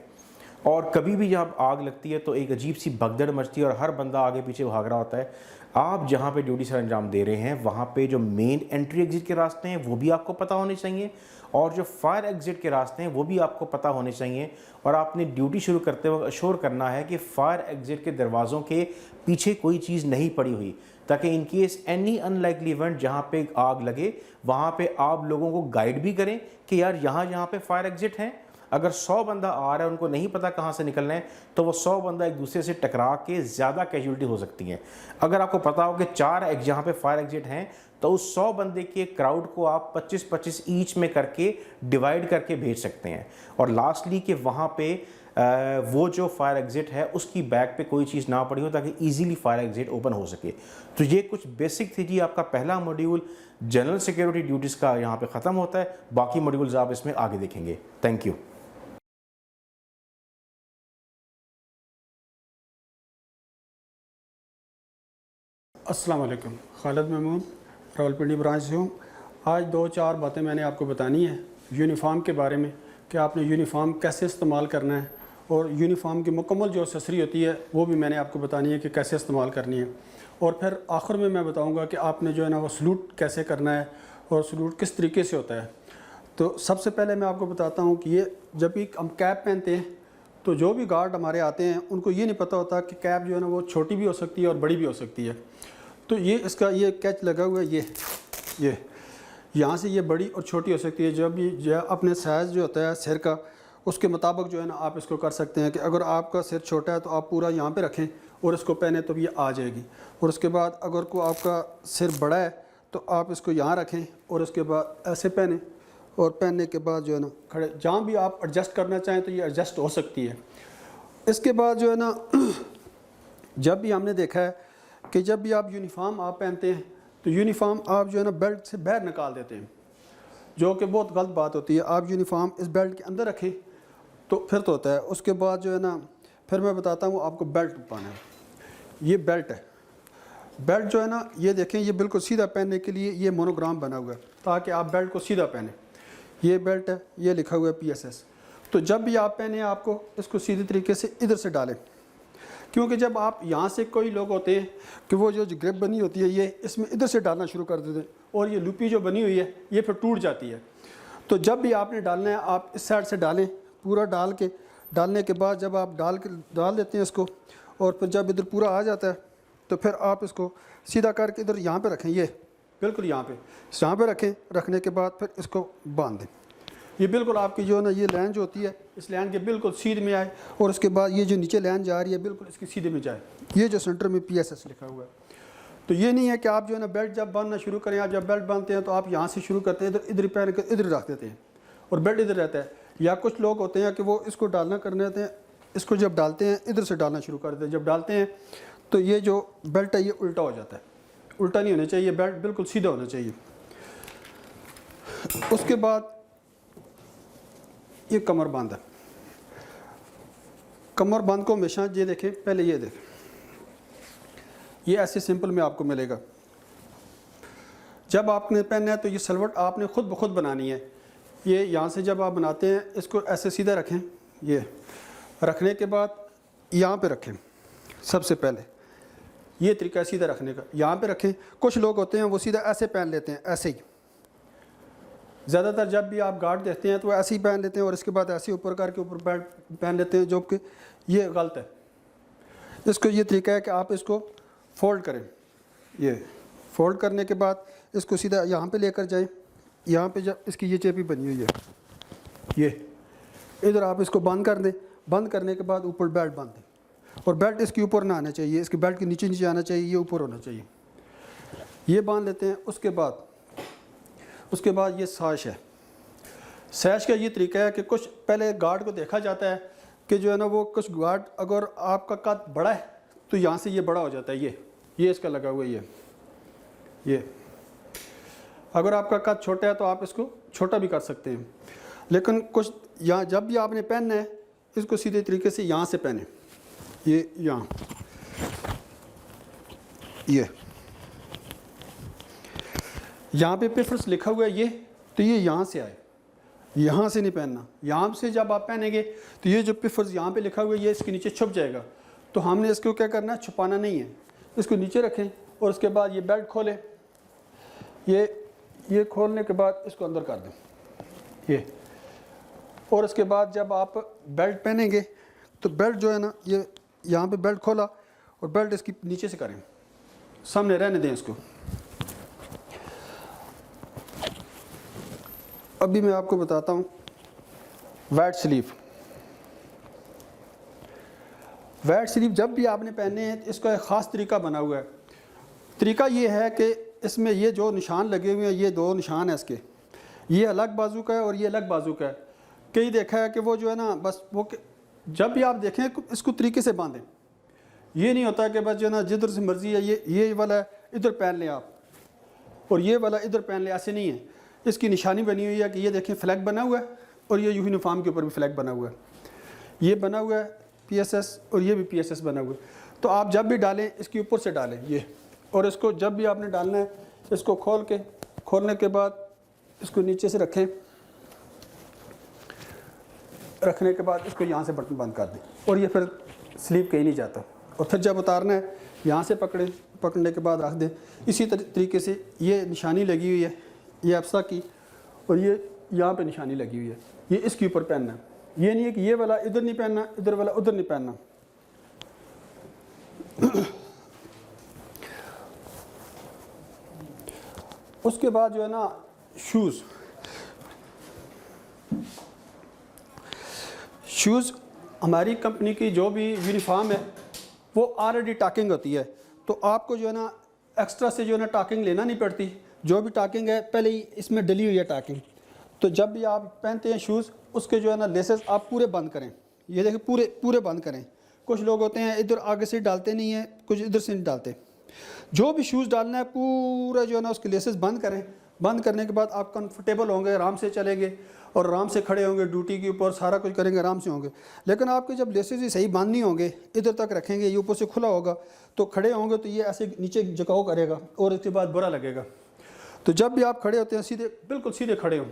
और कभी भी जब आग लगती है तो एक अजीब सी भगदड़ मचती है और हर बंदा आगे पीछे भाग रहा होता है। आप जहाँ पे ड्यूटी सर अंजाम दे रहे हैं वहाँ पे जो मेन एंट्री एग्जिट के रास्ते हैं वो भी आपको पता होने चाहिए, और जो फायर एग्जिट के रास्ते हैं वो भी आपको पता होने चाहिए। और आपने ड्यूटी शुरू करते वक्त अश्योर करना है कि फायर एग्जिट के दरवाज़ों के पीछे कोई चीज़ नहीं पड़ी हुई, ताकि in case any unlikely event जहाँ पे आग लगे वहाँ पे आप लोगों को गाइड भी करें कि यार यहाँ पे फायर एग्जिट हैं। अगर 100 बंदा आ रहा है, उनको नहीं पता कहाँ से निकलना है, तो वो 100 बंदा एक दूसरे से टकरा के ज़्यादा कैजुअलिटी हो सकती है। अगर आपको पता हो कि 4 जहाँ पे फायर एग्जिट हैं, तो उस 100 बंदे के क्राउड को आप 25-25 ईच में करके डिवाइड करके भेज सकते हैं। और लास्टली कि वहाँ पे वो जो फायर एग्जिट है उसकी बैक पे कोई चीज़ ना पड़ी हो, ताकि इजीली फायर एग्जिट ओपन हो सके। तो ये कुछ बेसिक थी जी। आपका पहला मॉड्यूल जनरल सिक्योरिटी ड्यूटीज़ का यहाँ पे ख़त्म होता है। बाकी मॉड्यूल्स आप इसमें आगे देखेंगे। Thank you. अस्सलाम वालेकुम। खालिद महमूद रावलपिंडी ब्रांच से हूँ। आज 2-4 बातें मैंने आपको बतानी है यूनिफॉर्म के बारे में, कि आपने यूनिफॉर्म कैसे इस्तेमाल करना है, और यूनिफॉर्म की मुकम्मल जो एक्सेसरी होती है वो भी मैंने आपको बतानी है कि कैसे इस्तेमाल करनी है। और फिर आखिर में मैं बताऊँगा कि आपने जो है ना वो सलूट कैसे करना है और सलूट किस तरीके से होता है। तो सबसे पहले मैं आपको बताता हूँ कि ये जब भी हम कैप पहनते हैं तो जो भी गार्ड हमारे आते हैं उनको ये नहीं पता होता कि कैप जो है ना वो छोटी भी हो सकती है और बड़ी भी हो सकती है। तो ये इसका ये कैच लगा हुआ है, ये यहाँ से ये बड़ी और छोटी हो सकती है। जब भी जो अपने साइज़ जो होता है सिर का उसके मुताबिक जो है ना आप इसको कर सकते हैं कि अगर आपका सिर छोटा है तो आप पूरा यहाँ पे रखें और इसको पहने तो ये आ जाएगी। और उसके बाद अगर को आपका सिर बड़ा है तो आप इसको यहाँ रखें और उसके बाद ऐसे पहने, और पहनने के बाद जो है ना खड़े, जहाँ भी आप एडजस्ट करना चाहें तो ये एडजस्ट हो सकती है। इसके बाद जो है ना जब भी हमने देखा है कि जब भी आप यूनिफॉर्म आप पहनते हैं तो यूनिफॉर्म आप जो है ना बेल्ट से बाहर निकाल देते हैं, जो कि बहुत गलत बात होती है। आप यूनिफॉर्म इस बेल्ट के अंदर रखें तो फिर तो होता है। उसके बाद जो है ना फिर मैं बताता हूँ आपको बेल्ट पाना है। ये बेल्ट है, बेल्ट जो है ना ये देखें, ये बिल्कुल सीधा पहनने के लिए ये मोनोग्राम बना हुआ है ताकि आप बेल्ट को सीधा पहने। ये बेल्ट है, ये लिखा हुआ है PSS। तो जब भी आप पहने आपको इसको सीधे तरीके से इधर से डालें, क्योंकि जब आप यहाँ से कोई लोग होते हैं कि वो जो ग्रिप बनी होती है ये इसमें इधर से डालना शुरू कर देते हैं और ये लूपी जो बनी हुई है ये फिर टूट जाती है। तो जब भी आपने डालना है आप इस साइड से डालें, पूरा डाल के, डालने के बाद जब आप डाल देते हैं इसको, और फिर जब इधर पूरा आ जाता है तो फिर आप इसको सीधा करके इधर यहाँ पे रखें, ये बिल्कुल यहाँ पे रखें। रखने के बाद फिर इसको बांध दें। ये बिल्कुल आपकी जो है ना ये लाइन जो होती है इस लाइन के बिल्कुल सीधे में आए, और उसके बाद ये जो नीचे लाइन जा रही है बिल्कुल इसके सीधे में जाए। ये जो सेंटर में PSS लिखा हुआ है। तो ये नहीं है कि आप जो है ना बेल्ट जब बांधना शुरू करें, आप जब बेल्ट बांधते हैं तो आप यहाँ से शुरू करते हैं, इधर पहन कर इधर रख देते हैं और बेल्ट इधर रहता है। या कुछ लोग होते हैं कि वो इसको डालना करने होते हैं, इसको जब डालते हैं इधर से डालना शुरू कर देते हैं। जब डालते हैं तो ये जो बेल्ट है ये उल्टा हो जाता है। उल्टा नहीं होना चाहिए, बेल्ट बिल्कुल सीधा होना चाहिए। उसके बाद ये कमर बांध है। कमर बांध को हमेशा ये देखें, पहले ये देखें, ये ऐसे सिंपल में आपको मिलेगा। जब आपने पहनना है तो ये सलवट आपने खुद ब खुद बनानी है। ये यहाँ से जब आप बनाते हैं इसको ऐसे सीधा रखें, ये रखने के बाद यहाँ पे रखें। सबसे पहले ये तरीका है सीधा रखने का, यहाँ पे रखें। कुछ लोग होते हैं वो सीधा ऐसे पहन लेते हैं, ऐसे ही। ज़्यादातर जब भी आप गार्ड देखते हैं तो ऐसे ही पहन लेते हैं और इसके बाद ऐसे ऊपर करके ऊपर पहन लेते हैं, जो कि ये गलत है। इसको ये तरीका है कि आप इसको फोल्ड करें। ये फोल्ड करने के बाद इसको सीधा यहाँ पे लेकर जाएं। यहाँ पे जब इसकी ये चेपी बनी हुई है, ये इधर आप इसको बंद कर दें। बंद करने के बाद ऊपर बेल्ट बांध दें, और बेल्ट इसके ऊपर ना आना चाहिए, इसके बेल्ट के नीचे नीचे आना चाहिए, ये ऊपर होना चाहिए। ये बांध लेते हैं। उसके बाद ये साश है। साश का ये तरीका है कि कुछ पहले गार्ड को देखा जाता है कि जो है ना वो कुछ गार्ड, अगर आपका कद बड़ा है तो यहाँ से ये बड़ा हो जाता है। ये इसका लगा हुआ है। ये अगर आपका कद छोटा है तो आप इसको छोटा भी कर सकते हैं। लेकिन कुछ यहाँ जब भी आपने पहनना है इसको सीधे तरीके से यहाँ से पहने। ये यहाँ पे प्रेफरेंस लिखा हुआ है ये, तो ये यहाँ से आए, यहाँ से नहीं पहनना। यहाँ से जब आप पहनेंगे तो ये जो प्रेफरेंस यहाँ पे लिखा हुआ है ये इसके नीचे छुप जाएगा। तो हमने इसको क्या करना है, छुपाना नहीं है। इसको नीचे रखें और उसके बाद ये बेल्ट खोलें, ये खोलने के बाद इसको अंदर कर दें ये। और उसके बाद जब आप बेल्ट पहनेंगे तो बेल्ट जो है ना, ये यहाँ पे बेल्ट खोला और बेल्ट इसकी नीचे से करें, सामने रहने दें इसको। अभी मैं आपको बताता हूँ वाइट स्लीव। वाइट स्लीव जब भी आपने पहने हैं तो इसका एक ख़ास तरीका बना हुआ है। तरीका ये है कि इसमें ये जो निशान लगे हुए हैं, ये दो निशान हैं इसके, ये अलग बाजू का है और ये अलग बाजू का है। कई देखा है कि वो जो है ना, बस वो जब भी आप देखें इसको तरीके से बांधें। ये नहीं होता कि बस जो है ना जिधर से मर्ज़ी है ये वाला इधर पहन लें आप और ये वाला इधर पहन लें, ऐसे नहीं है। इसकी निशानी बनी हुई है कि ये देखें फ्लैग बना हुआ है और ये यूनिफॉर्म के ऊपर भी फ्लैग बना हुआ है, ये बना हुआ है PSS और ये भी PSS बना हुआ है। तो आप जब भी डालें इसके ऊपर से डालें ये, और इसको जब भी आपने डालना है इसको खोलने के बाद इसको नीचे से रखने के बाद इसको यहाँ से बटन बंद कर दें और ये फिर स्लीव कहीं नहीं जाता। और फिर जब उतारना है यहाँ से पकड़ने के बाद रख दें। इसी तरीके से ये निशानी लगी हुई है, ये अफसा की, और ये यहाँ पे निशानी लगी हुई है, ये इसके ऊपर पहनना है। ये नहीं है कि ये वाला इधर नहीं पहनना, इधर वाला उधर नहीं पहनना। उसके बाद जो है ना शूज़ हमारी कंपनी की जो भी यूनिफॉर्म है वो ऑलरेडी टाकिंग होती है, तो आपको जो है ना एक्स्ट्रा से जो है ना टाकिंग लेना नहीं पड़ती। जो भी टाकिंग है पहले ही इसमें डली हुई है टाकिंग। तो जब भी आप पहनते हैं शूज़, उसके जो है ना लेसेस आप पूरे बंद करें। ये देखिए पूरे बंद करें। कुछ लोग होते हैं इधर आगे से डालते नहीं हैं, कुछ इधर से नहीं डालते। जो भी शूज़ डालना है पूरा जो है ना उसके लेसेस बंद करें। बंद करने के बाद आप कंफर्टेबल होंगे, आराम से चलेंगे और आराम से खड़े होंगे, ड्यूटी के ऊपर सारा कुछ करेंगे, आराम से होंगे। लेकिन आपके जब लेसेस ही सही बंद नहीं होंगे, इधर तक रखेंगे, ये ऊपर से खुला होगा, तो खड़े होंगे तो ये ऐसे नीचे झुकाव करेगा और इसके बाद बुरा लगेगा। तो जब भी आप खड़े होते हैं बिल्कुल सीधे खड़े हों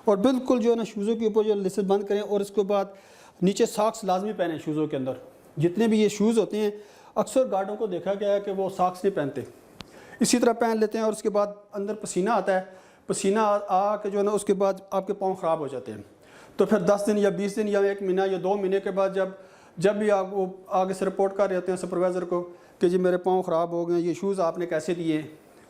और बिल्कुल जो है ना शूज़ों के ऊपर जो लेसेस बंद करें। और इसके बाद नीचे सॉक्स लाजमी पहने शूज़ों के अंदर। जितने भी ये शूज़ होते हैं अक्सर गार्डों को देखा गया है कि वो सॉक्स नहीं पहनते, इसी तरह पहन लेते हैं और उसके बाद अंदर पसीना आता है। पसीना आ के जो है ना उसके बाद आपके पाँव ख़राब हो जाते हैं। तो फिर 10 दिन या 20 दिन या 1 महीना या 2 महीने के बाद जब भी आप वो आगे से रिपोर्ट कर रहे होते हैं सुपरवाइज़र को कि जी मेरे पाँव ख़राब हो गए, ये शूज़ आपने कैसे दिए,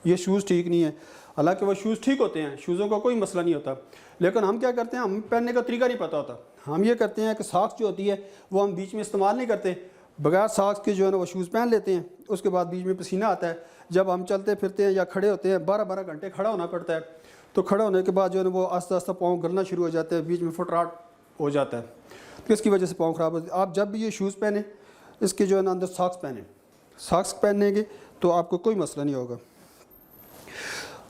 ये शूज़ ठीक नहीं है। हालांकि वो शूज़ ठीक होते हैं, शूज़ों का कोई मसला नहीं होता, लेकिन हम क्या करते हैं, हम पहनने का तरीका नहीं पता होता। हम ये करते हैं कि सॉक्स जो होती है वो हम बीच में इस्तेमाल नहीं करते, बगैर सॉक्स के जो है ना वो शूज़ पहन लेते हैं। उसके बाद बीच में पसीना आता है, जब हम चलते फिरते हैं या खड़े होते हैं 12-12 घंटे खड़ा होना पड़ता है। तो खड़े होने के बाद जो है ना वो आस्ता आस्ता पाँव गलना शुरू हो जाते हैं, बीच में फुटराट हो जाता है, तो इसकी वजह से पाँव ख़राब होते हैं। आप जब भी ये शूज़ पहने इसके जो है ना अंदर सॉक्स पहने, सॉक्स पहनेंगे तो आपको कोई मसला नहीं होगा।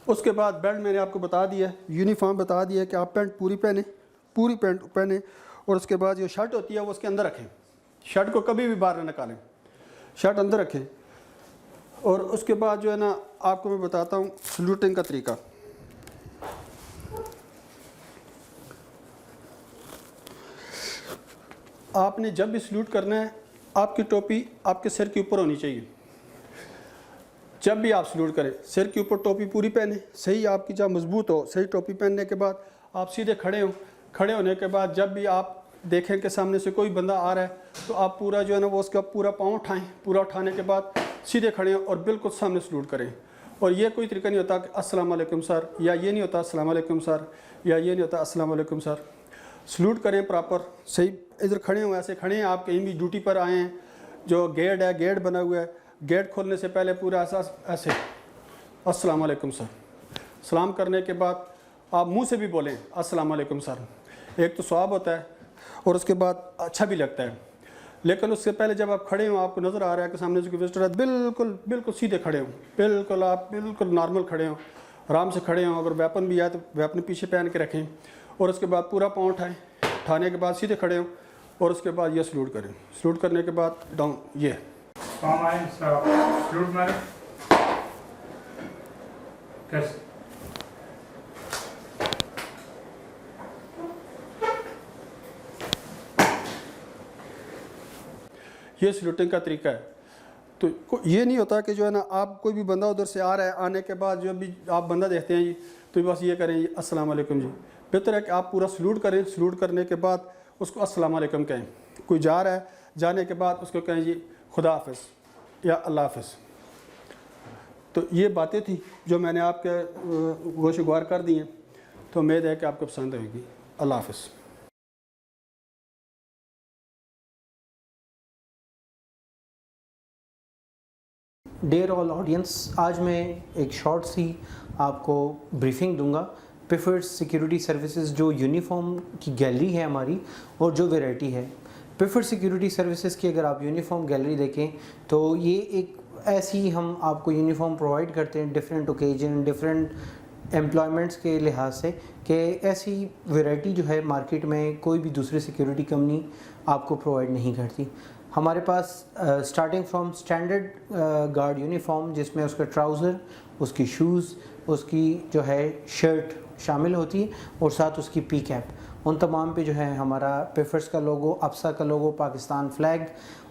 उसके बाद बेल्ट मैंने आपको बता दिया, यूनिफॉर्म बता दिया कि आप पैंट पूरी पैंट पहने। और उसके बाद जो शर्ट होती है वो उसके अंदर रखें, शर्ट को कभी भी बाहर न निकालें, शर्ट अंदर रखें। और उसके बाद जो है ना आपको मैं बताता हूँ सल्यूटिंग का तरीका। आपने जब भी सल्यूट करना है आपकी टोपी आपके सिर के ऊपर होनी चाहिए। जब भी आप सल्यूट करें सिर के ऊपर टोपी पूरी पहने, सही आपकी जब मजबूत हो, सही टोपी पहनने के बाद आप सीधे खड़े हों। खड़े होने के बाद जब भी आप देखें कि सामने से कोई बंदा आ रहा है तो आप पूरा जो है ना वो उसका पूरा पाँव उठाएँ। पूरा उठाने के बाद सीधे खड़े हों और बिल्कुल सामने सल्यूट करें। और ये कोई तरीका नहीं होता कि अस्सलाम वालेकुम सर, या ये नहीं होता अस्सलाम वालेकुम सर, या ये नहीं होता अस्सलाम वालेकुम सर। सल्यूट करें प्रॉपर, सही इधर खड़े हों, ऐसे खड़े हैं। आप कहीं भी ड्यूटी पर आए हैं, जो गेट है गेट बना हुआ है, गेट खोलने से पहले पूरा ऐसे अस्सलाम वालेकुम सर। सलाम करने के बाद आप मुंह से भी बोलें अस्सलाम वालेकुम सर, एक तो सवाब होता है और उसके बाद अच्छा भी लगता है। लेकिन उससे पहले जब आप खड़े हों, आपको नज़र आ रहा है कि सामने जो विजिटर है, बिल्कुल सीधे खड़े हों, बिल्कुल आप बिल्कुल नॉर्मल खड़े हों, आराम से खड़े हों। अगर वेपन भी आए तो वेपन पीछे पहन के रखें। और उसके बाद पूरा पाँव उठाने के बाद सीधे खड़े हों और उसके बाद ये सल्यूट करें। सल्यूट करने के बाद डाउन, ये सल्यूट मारें कैसे? ये सल्यूटिंग का तरीका है। तो ये नहीं होता कि जो है ना आप कोई भी बंदा उधर से आ रहा है, आने के बाद जो भी आप बंदा देखते हैं जी तो बस ये करें जी अस्सलाम वालेकुम जी। बेहतर है कि आप पूरा सलूट करें, सलूट करने के बाद उसको अस्सलाम वालेकुम कहें। कोई जा रहा है, जाने के बाद उसको कहें जी खुदा हाफिज़ या अल्लाह हाफिज़। तो ये बातें थी जो मैंने आपके गोशगवार कर दी हैं, तो उम्मीद है कि आपको पसंद आएगी। अल्लाह हाफिज़। डियर ऑल ऑडियंस, आज मैं एक शॉर्ट सी आपको ब्रीफिंग दूंगा प्रेफर्ड सिक्योरिटी सर्विसेज जो यूनिफॉर्म की गैलरी है हमारी और जो वैरायटी है। प्रेफर्ड सिक्योरिटी सर्विसेज की अगर आप यूनिफॉर्म गैलरी देखें तो ये एक ऐसी हम आपको यूनिफॉर्म प्रोवाइड करते हैं डिफरेंट ओकेजन, डिफरेंट एम्प्लॉयमेंट्स के लिहाज से, कि ऐसी वैरायटी जो है मार्केट में कोई भी दूसरी सिक्योरिटी कंपनी आपको प्रोवाइड नहीं करती। हमारे पास starting from standard guard uniform जिसमें उसका ट्राउज़र, उसकी शूज़, उसकी जो है शर्ट शामिल होती है और साथ उसकी पी कैप, उन तमाम पे जो है हमारा पेफर्स का लोगो, अप्सा का लोगो, पाकिस्तान फ्लैग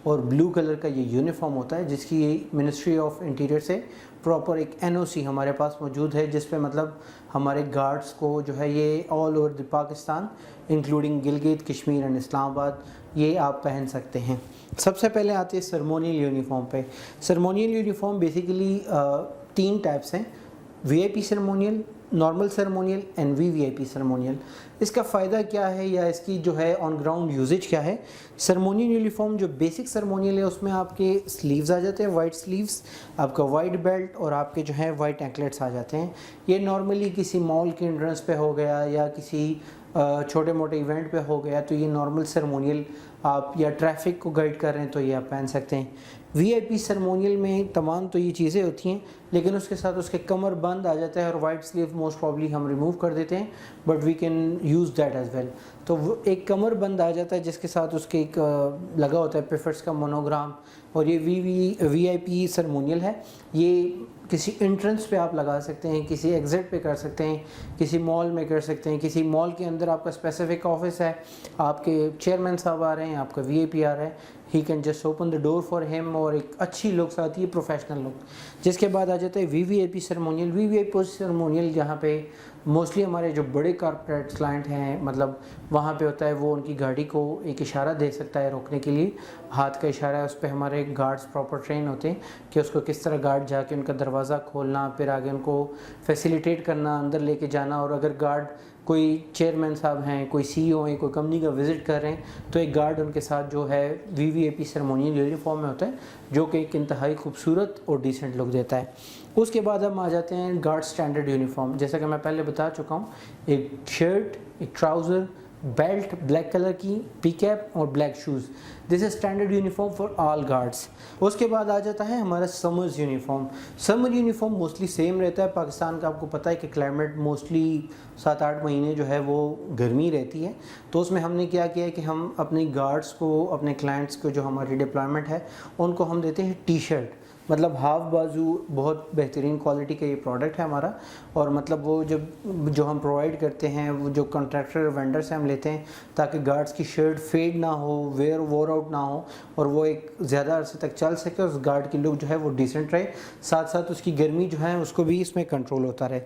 और ब्लू कलर का ये यूनिफॉर्म होता है जिसकी मिनिस्ट्री ऑफ इंटीरियर से प्रॉपर एक एनओसी हमारे पास मौजूद है, जिस पे मतलब हमारे गार्ड्स को जो है ये all over the Pakistan including Gilgit, Kashmir and Islamabad ये आप पहन सकते हैं। सबसे पहले आते हैं सरमोनियल यूनिफॉर्म पे। सरमोनियल यूनिफॉर्म बेसिकली 3 टाइप्स हैं, VIP ceremonial, normal ceremonial and VVIP ceremonial. इसका फ़ायदा क्या है या इसकी जो है ऑन ग्राउंड यूजेज क्या है? सरमोनियल यूनिफॉर्म जो बेसिक सरमोनियल है उसमें आपके स्लीव्स आ जाते हैं, वाइट स्लीव्स, आपका वाइट बेल्ट और आपके जो है वाइट एंकलेट्स आ जाते हैं। ये नॉर्मली किसी मॉल के एंट्रेंस पे हो गया या किसी छोटे मोटे इवेंट पे हो गया तो ये नॉर्मल सरमोनियल आप, या ट्रैफिक को गाइड कर रहे हैं तो ये आप पहन सकते हैं। वीआईपी सरमोनियल में तमाम तो ये चीज़ें होती हैं लेकिन उसके साथ उसके कमर बंद आ जाता है और वाइट स्लीव मोस्ट प्रॉब्ली हम रिमूव कर देते हैं, but we can use that as well. तो वो एक कमर बंद आ जाता है जिसके साथ उसके एक लगा होता है प्रेफर्स का मोनोग्राम, और ये वीआईपी सरमोनियल है। ये किसी एंट्रेंस पे आप लगा सकते हैं, किसी एग्ज़िट पे कर सकते हैं, किसी मॉल में कर सकते हैं, किसी मॉल के अंदर आपका स्पेसिफिक ऑफिस है, आपके चेयरमैन साहब आ रहे हैं, आपका वीआईपी आ रहा है, he can just open the door for him, और एक अच्छी लुक्स आती है, प्रोफेशनल लुक। जिसके बाद आ जाता है वीवीआईपी सरमोनियल। वीवीआईपी सरमोनियल जहाँ पे मोस्टली हमारे जो बड़े कॉर्पोरेट क्लाइंट हैं, मतलब वहाँ पे होता है वो उनकी गाड़ी को एक इशारा दे सकता है रोकने के लिए, हाथ का इशारा है, उस पर हमारे गार्ड्स प्रॉपर ट्रेन होते हैं कि उसको किस तरह गार्ड जाके उनका दरवाज़ा खोलना, फिर आगे उनको फैसिलिटेट करना, अंदर लेके जाना। और अगर गार्ड कोई चेयरमैन साहब हैं, कोई सीईओ हैं, कोई कंपनी का विज़िट कर रहे हैं तो एक गार्ड उनके साथ जो है वीवीआईपी सरमोनियल यूनिफॉर्म में होता है, जो कि एक इंतहाई खूबसूरत और डिसेंट लुक देता है। उसके बाद हम आ जाते हैं गार्ड स्टैंडर्ड यूनिफॉर्म। जैसा कि मैं पहले बता चुका हूँ, एक शर्ट, एक ट्राउज़र, बेल्ट ब्लैक कलर की, पी कैप और black shoes. This is standard uniform for all guards. उसके बाद आ जाता है हमारा summers uniform. Summer uniform mostly same रहता है। पाकिस्तान का आपको पता है कि क्लाइमेट मोस्टली 7-8 महीने जो है वो गर्मी रहती है, तो उसमें हमने क्या किया है कि हम अपने गार्ड्स को, अपने क्लाइंट्स को जो हमारी डिप्लॉयमेंट है उनको हम देते हैं टी शर्ट, मतलब हाफ बाजू, बहुत बेहतरीन क्वालिटी का ये प्रोडक्ट है हमारा। और मतलब वो जो हम प्रोवाइड करते हैं, वो जो कॉन्ट्रैक्टर वेंडर से हम लेते हैं ताकि गार्ड्स की शर्ट फेड ना हो, वोर आउट ना हो, और वो एक ज़्यादा अरसे तक चल सके, उस गार्ड की लुक जो है वो डिसेंट रहे, साथ साथ उसकी गर्मी जो है उसको भी इसमें कंट्रोल होता रहे।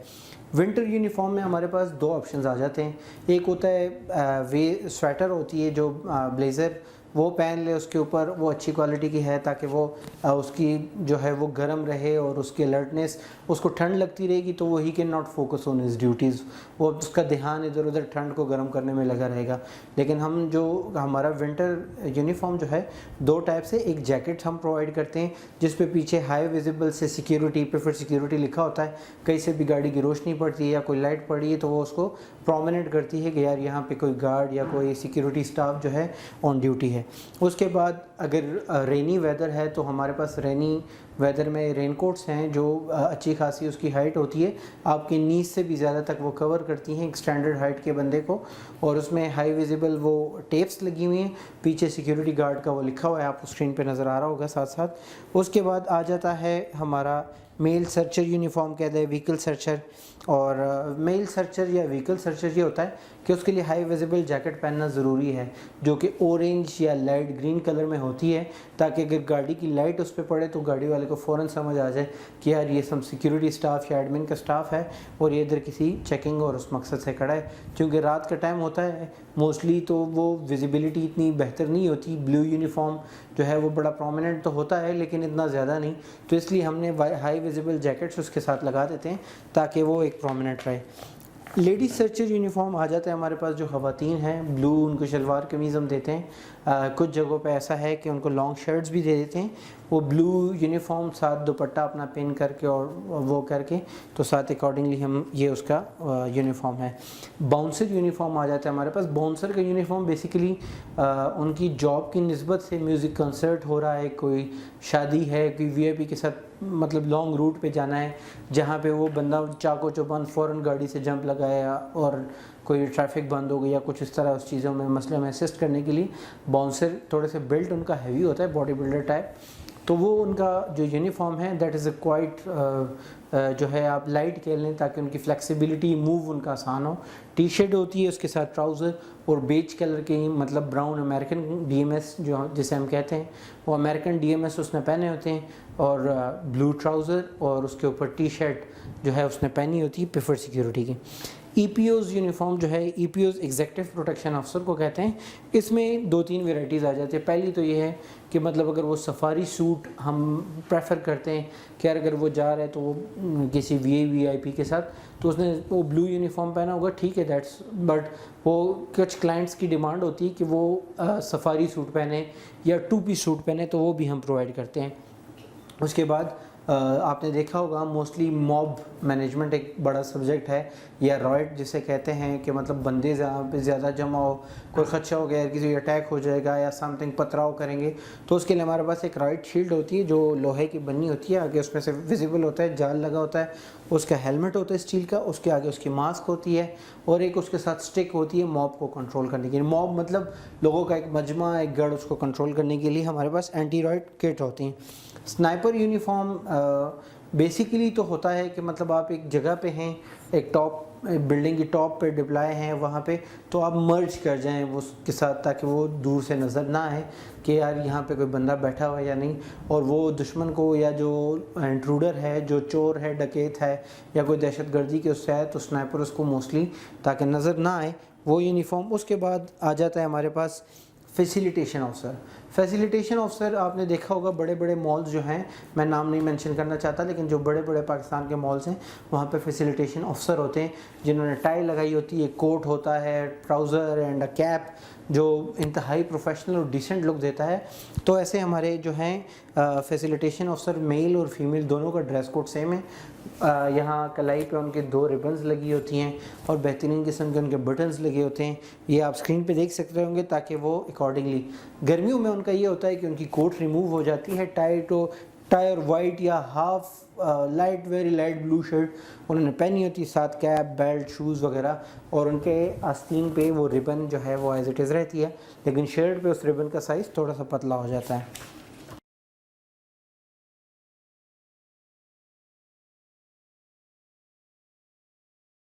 विंटर यूनिफॉर्म में हमारे पास 2 ऑप्शंस आ जाते हैं। एक होता है वे स्वेटर होती है जो ब्लेज़र, वो पहन ले, उसके ऊपर वो अच्छी क्वालिटी की है ताकि वो उसकी जो है वो गर्म रहे और उसकी अलर्टनेस, उसको ठंड लगती रहेगी तो वो he can not focus on his duties, वो उसका ध्यान इधर उधर ठंड को गर्म करने में लगा रहेगा। लेकिन हम जो हमारा विंटर यूनिफॉर्म जो है 2 टाइप से, एक जैकेट हम प्रोवाइड करते हैं जिस पे पीछे हाई विजिबल से सिक्योरिटी, प्रेफर्ड सिक्योरिटी लिखा होता है। कहीं से भी गाड़ी की रोशनी पड़ती है या कोई लाइट पड़ी है तो वो उसको प्रोमिनेंट करती है कि यार यहाँ पे कोई गार्ड या कोई सिक्योरिटी स्टाफ जो है ऑन ड्यूटी है। उसके बाद अगर रेनी वेदर है तो हमारे पास रेनी वेदर में रेनकोट्स हैं जो अच्छी खासी उसकी हाइट होती है, आपकी नीज से भी ज़्यादा तक वो कवर करती हैं एक स्टैंडर्ड हाइट के बंदे को, और उसमें हाई विजिबल वो टेप्स लगी हुई हैं, पीछे सिक्योरिटी गार्ड का वो लिखा हुआ है, आपको स्क्रीन पे नज़र आ रहा होगा साथ साथ। उसके बाद आ जाता है हमारा मेल सर्चर यूनिफॉर्म कहते हैं, व्हीकल सर्चर। और मेल सर्चर या व्हीकल सर्चर ये होता है कि उसके लिए हाई विजिबल जैकेट पहनना ज़रूरी है, जो कि ऑरेंज या लाइट ग्रीन कलर में होती है, ताकि अगर गाड़ी की लाइट उस पर पड़े तो गाड़ी वाले को फ़ौरन समझ आ जाए कि यार ये सम सिक्योरिटी स्टाफ या एडमिन का स्टाफ है और ये इधर किसी चेकिंग और उस मकसद से खड़ा है। क्योंकि रात का टाइम होता है मोस्टली, तो वो विजिबिलिटी इतनी बेहतर नहीं होती। ब्लू यूनिफॉर्म जो है वो बड़ा प्रोमिनेंट तो होता है लेकिन इतना ज़्यादा नहीं, तो इसलिए हमने हाई विजिबल जैकेट्स उसके साथ लगा देते हैं ताकि वो एक प्रोमिनेंट रहे। लेडीज सर्चर यूनिफॉर्म आ जाता है हमारे पास। जो ख़वातीन हैं ब्लू, उनको शलवार कमीज़ हम देते हैं। कुछ जगहों पे ऐसा है कि उनको लॉन्ग शर्ट्स भी दे देते हैं। वो ब्लू यूनिफॉर्म साथ दुपट्टा अपना पिन करके और वो करके, तो साथ अकॉर्डिंगली हम ये उसका यूनिफॉर्म है। बाउंसर यूनिफॉर्म आ जाता है हमारे पास। बाउंसर का यूनिफॉर्म बेसिकली उनकी जॉब की निस्बत से म्यूज़िक कंसर्ट हो रहा है, कोई शादी है, कोई वीआईपी के साथ मतलब लॉन्ग रूट पे जाना है, जहाँ पे वो बंदा चाको चौबंद फ़ौरन गाड़ी से जंप लगाया और कोई ट्रैफिक बंद हो गई या कुछ इस तरह उस चीज़ों में मसले में असिस्ट करने के लिए बाउंसर थोड़े से बिल्ट उनका हैवी होता है, बॉडी बिल्डर टाइप। तो वो उनका जो यूनिफॉर्म है दैट इज़ अ क्वाइट जो है आप लाइट कह लें, ताकि उनकी फ्लेक्सिबिलिटी मूव उनका आसान हो। टी शर्ट होती है, उसके साथ ट्राउज़र और बेज कलर की मतलब ब्राउन अमेरिकन डीएमएस जो जिसे हम कहते हैं, वो अमेरिकन डीएमएस उसने पहने होते हैं, और ब्लू ट्राउज़र और उसके ऊपर टी शर्ट जो है उसने पहनी होती है पिफर सिक्योरिटी की। EPO's यूनिफॉर्म जो है EPO's एग्जेक्टिव प्रोटेक्शन ऑफिसर को कहते हैं। इसमें 2-3 वेराइटीज़ आ जाती है। पहली तो ये है कि मतलब अगर वो सफारी सूट हम प्रेफर करते हैं कि यार अगर वो जा रहा है तो वो किसी VIP के साथ, तो उसने वो ब्लू यूनिफॉर्म पहना होगा, ठीक है दैट्स, बट वो कुछ क्लाइंट्स की डिमांड होती है कि वो सफारी सूट पहने या 2 पीस सूट पहने, तो वो भी हम प्रोवाइड करते हैं। उसके बाद आपने देखा होगा मोस्टली मॉब मैनेजमेंट एक बड़ा सब्जेक्ट है, या रॉयट जिसे कहते हैं कि मतलब बंदे जहाँ पे ज़्यादा जमा हो, कोई खदशा हो गया, किसी अटैक हो जाएगा या समथिंग पथराव करेंगे, तो उसके लिए हमारे पास एक रॉयट शील्ड होती है जो लोहे की बनी होती है, आगे उसमें से विजिबल होता है, जाल लगा होता है, उसका हेलमेट होता है स्टील का, उसके आगे उसकी मास्क होती है और एक उसके साथ स्टिक होती है मॉब को कंट्रोल करने के लिए। मॉब मतलब लोगों का एक मजमा, एक गढ़, उसको कंट्रोल करने के लिए हमारे पास एंटी रॉयट किट होती हैं। स्नाइपर यूनिफॉर्म बेसिकली तो होता है कि मतलब आप एक जगह पे हैं, एक टॉप बिल्डिंग की टॉप पे डिप्लॉय हैं वहाँ पे, तो आप मर्ज कर जाएं वो उसके साथ, ताकि वो दूर से नज़र ना आए कि यार यहाँ पे कोई बंदा बैठा हुआ है या नहीं, और वो दुश्मन को या जो इंट्रूडर है, जो चोर है, डकैत है या कोई दहशतगर्दी के उससे आए, तो स्नाइपर उसको मोस्टली ताकि नज़र ना आए, वो यूनिफॉर्म। उसके बाद आ जाता है हमारे पास फैसिलिटेशन ऑफिसर। फैसिलिटेशन ऑफिसर आपने देखा होगा बड़े बड़े मॉल्स जो हैं, मैं नाम नहीं मेंशन करना चाहता, लेकिन जो बड़े बड़े पाकिस्तान के मॉल्स हैं वहाँ पे फैसिलिटेशन ऑफिसर होते हैं जिन्होंने टाई लगाई होती है, कोट होता है, ट्राउज़र एंड अ कैप, जो इंतहाई प्रोफेशनल और डिसेंट लुक देता है। तो ऐसे हमारे जो हैं फैसिलिटेशन ऑफिसर मेल और फीमेल दोनों का ड्रेस कोड सेम है। यहाँ कलाई पे उनके 2 रिबन्स लगी होती हैं और बेहतरीन किस्म के उनके बटन्स लगे होते हैं, ये आप स्क्रीन पे देख सकते होंगे, ताकि वो अकॉर्डिंगली। गर्मियों में उनका ये होता है कि उनकी कोट रिमूव हो जाती है, टाई और वाइट या half light very light blue shirt उन्होंने पहनी होती है, साथ कैप, बेल्ट, शूज़ वगैरह, और उनके आस्तीन पे वो रिबन जो है वो एज इट इज़ रहती है, लेकिन शर्ट पे उस रिबन का साइज़ थोड़ा सा पतला हो जाता है।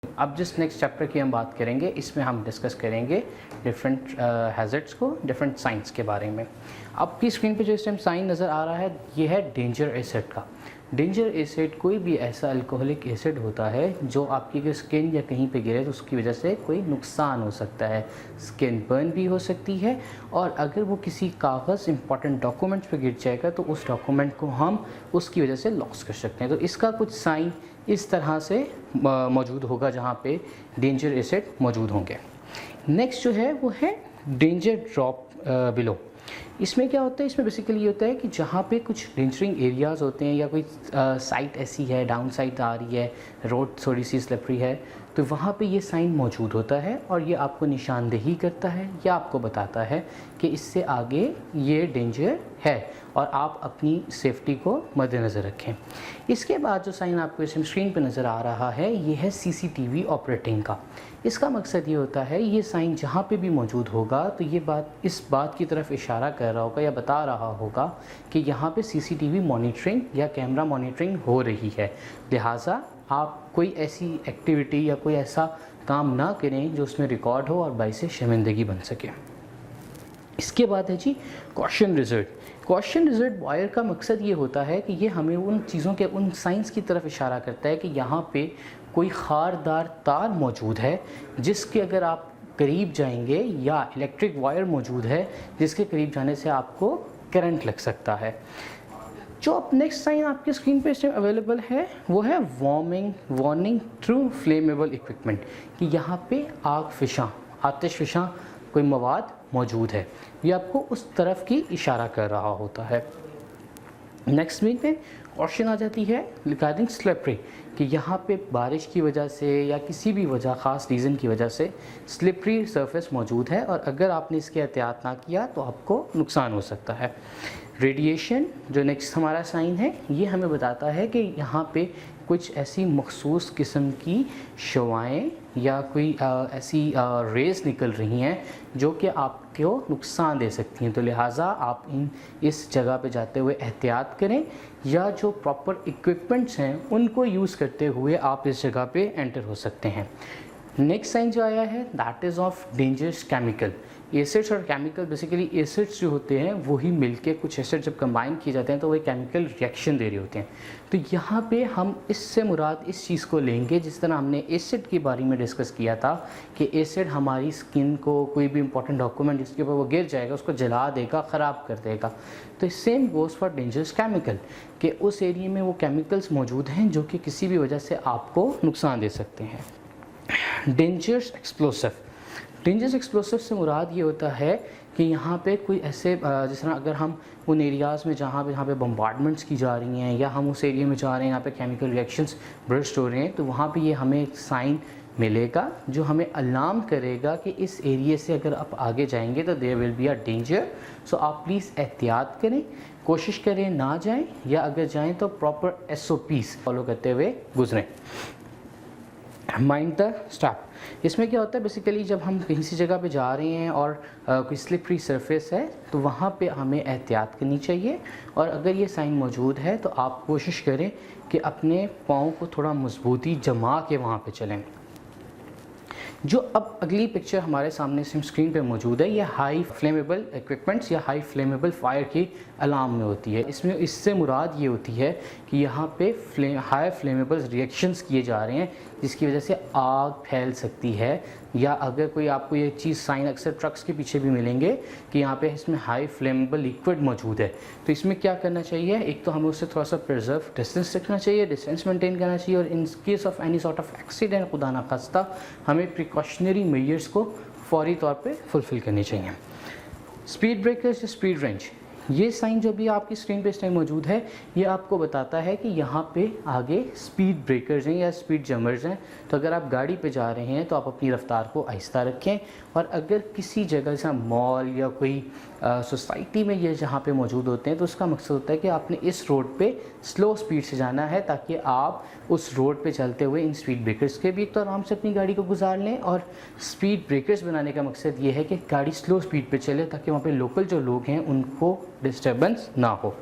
अब जिस नेक्स्ट चैप्टर की हम बात करेंगे, इसमें हम डिस्कस करेंगे डिफरेंट हैज़र्ड्स को, डिफरेंट साइंस के बारे में। आपकी स्क्रीन पे जो इस टाइम साइन नज़र आ रहा है, ये है डेंजर एसिड का। डेंजर एसिड कोई भी ऐसा अल्कोहलिक एसिड होता है जो आपकी स्किन या कहीं पे गिरे तो उसकी वजह से कोई नुकसान हो सकता है, स्किन बर्न भी हो सकती है, और अगर वो किसी कागज़ इंपॉर्टेंट डॉक्यूमेंट्स पे गिर जाएगा तो उस डॉक्यूमेंट को हम उसकी वजह से लॉस कर सकते हैं। तो इसका कुछ साइन इस तरह से मौजूद होगा जहाँ पे डेंजर एसिड मौजूद होंगे। नेक्स्ट जो है वो है डेंजर ड्रॉप बिलो। इसमें क्या होता है, इसमें बेसिकली ये होता है कि जहाँ पे कुछ डेंजरिंग एरियाज़ होते हैं या कोई साइट ऐसी है, डाउन साइट आ रही है, रोड थोड़ी सी स्लिपरी है, तो वहाँ पे ये साइन मौजूद होता है और ये आपको निशानदेही करता है या आपको बताता है कि इससे आगे ये डेंजर है और आप अपनी सेफ्टी को मद्देनज़र रखें। इसके बाद जो साइन आपको इसमें स्क्रीन पे नज़र आ रहा है ये है सीसीटीवी ऑपरेटिंग का। इसका मकसद ये होता है ये साइन जहाँ पे भी मौजूद होगा तो ये बात इस बात की तरफ इशारा कर रहा होगा या बता रहा होगा कि यहाँ पे सीसीटीवी मॉनिटरिंग या कैमरा मॉनिटरिंग हो रही है, लिहाजा आप कोई ऐसी एक्टिविटी या कोई ऐसा काम ना करें जो उसमें रिकॉर्ड हो और बाइस शर्मिंदगी बन सके। इसके बाद है जी caution reserve. Caution reserve wire का मकसद ये होता है कि ये हमें उन चीज़ों के उन साइंस की तरफ इशारा करता है कि यहाँ पे कोई खारदार तार मौजूद है जिसके अगर आप करीब जाएंगे या इलेक्ट्रिक वायर मौजूद है जिसके करीब जाने से आपको करंट लग सकता है। जो अब नेक्स्ट साइन आपकी स्क्रीन पे इस टाइम अवेलेबल है वो है वार्निंग थ्रू फ्लेमेबल इक्विपमेंट, कि यहाँ पे आग फिशां आतिश फिशां कोई मवाद मौजूद है, ये आपको उस तरफ की इशारा कर रहा होता है। नेक्स्ट वीक में क्वेश्चन आ जाती है रिगार्डिंग स्लिपरी, कि यहाँ पे बारिश की वजह से या किसी भी वजह ख़ास रीज़न की वजह से स्लिपरी सरफेस मौजूद है और अगर आपने इसके एहतियात ना किया तो आपको नुकसान हो सकता है। रेडिएशन जो नेक्स्ट हमारा साइन है ये हमें बताता है कि यहाँ पे कुछ ऐसी मखसूस किस्म की शवाएँ या कोई ऐसी रेज़ निकल रही हैं जो कि आपको नुकसान दे सकती हैं, तो लिहाजा आप इस जगह पे जाते हुए एहतियात करें या जो प्रॉपर इक्विपमेंट्स हैं उनको यूज़ करते हुए आप इस जगह पे एंटर हो सकते हैं। नेक्स्ट साइन जो आया है that is of dangerous chemical. Acids और केमिकल बेसिकली एसिड्स जो होते हैं वही मिलके कुछ एसिड जब कंबाइन किए जाते हैं तो वही केमिकल रिएक्शन दे रहे होते हैं। तो यहाँ पे हम इससे मुराद इस चीज़ को लेंगे जिस तरह हमने एसिड के बारे में डिस्कस किया था कि एसिड हमारी स्किन को कोई भी इंपॉर्टेंट डॉक्यूमेंट जिसके ऊपर वो गिर जाएगा उसको जला देगा, ख़राब कर देगा। तो same goes for dangerous chemical कि उस एरिया में वो केमिकल्स मौजूद हैं जो कि किसी भी वजह से आपको नुकसान दे सकते हैं। डेंजरस एक्सप्लोसिव से मुराद ये होता है कि यहाँ पे कोई ऐसे जिस तरह अगर हम उन एरियाज़ में जहाँ पे बम्बार्डमेंट्स की जा रही हैं या हम उस एरिया में जा रहे हैं यहाँ पे केमिकल रिएक्शंस बर्स्ट हो रहे हैं तो वहाँ पे ये हमें एक साइन मिलेगा जो हमें अलार्म करेगा कि इस एरिया से अगर आप आगे जाएंगे तो there will be a danger. So आप प्लीज़ एहतियात करें, कोशिश करें ना जाएं या अगर जाएं तो प्रॉपर SOPs फॉलो करते हुए गुजरें। माइंड द स्टेप, इसमें क्या होता है बेसिकली जब हम कहीं सी जगह पे जा रहे हैं और कोई स्लिपरी सरफेस है तो वहाँ पे हमें एहतियात करनी चाहिए और अगर ये साइन मौजूद है तो आप कोशिश करें कि अपने पाँव को थोड़ा मजबूती जमा के वहाँ पे चलें। जो अब अगली पिक्चर हमारे सामने स्क्रीन पे मौजूद है ये हाई फ्लेमेबल इक्विपमेंट्स या हाई फ्लेमेबल फायर की अलार्म में होती है। इसमें इससे मुराद ये होती है कि यहाँ पे हाई फ्लेमेबल रिएक्शंस किए जा रहे हैं जिसकी वजह से आग फैल सकती है या अगर कोई आपको ये चीज़ साइन अक्सर ट्रक्स के पीछे भी मिलेंगे कि यहाँ पे इसमें हाई फ्लेमेबल लिक्विड मौजूद है। तो इसमें क्या करना चाहिए, एक तो हमें उससे थोड़ा सा प्रिजर्व डिस्टेंस रखना चाहिए, डिस्टेंस मेंटेन करना चाहिए और इन case of any sort of accident खुदा ना खास्ता हमें प्रिकॉशनरी मेजर्स को फौरी तौर पे फुलफ़िल करनी चाहिए। स्पीड ब्रेकर्स या स्पीड रेंज, ये साइन जो भी आपकी स्क्रीन पे इस टाइम मौजूद है ये आपको बताता है कि यहाँ पे आगे स्पीड ब्रेकर्स हैं या स्पीड जमर्स हैं। तो अगर आप गाड़ी पे जा रहे हैं तो आप अपनी रफ्तार को आहिस्ता रखें और अगर किसी जगह जैसा मॉल या कोई सोसाइटी में ये जहाँ पे मौजूद होते हैं तो उसका मकसद होता है कि आपने इस रोड पे स्लो स्पीड से जाना है ताकि आप उस रोड पे चलते हुए इन स्पीड ब्रेकर्स के भी तो आराम से अपनी गाड़ी को गुजार लें। और स्पीड ब्रेकर्स बनाने का मकसद ये है कि गाड़ी स्लो स्पीड पे चले ताकि वहाँ पे लोकल जो लोग हैं उनको डिस्टर्बेंस ना हो।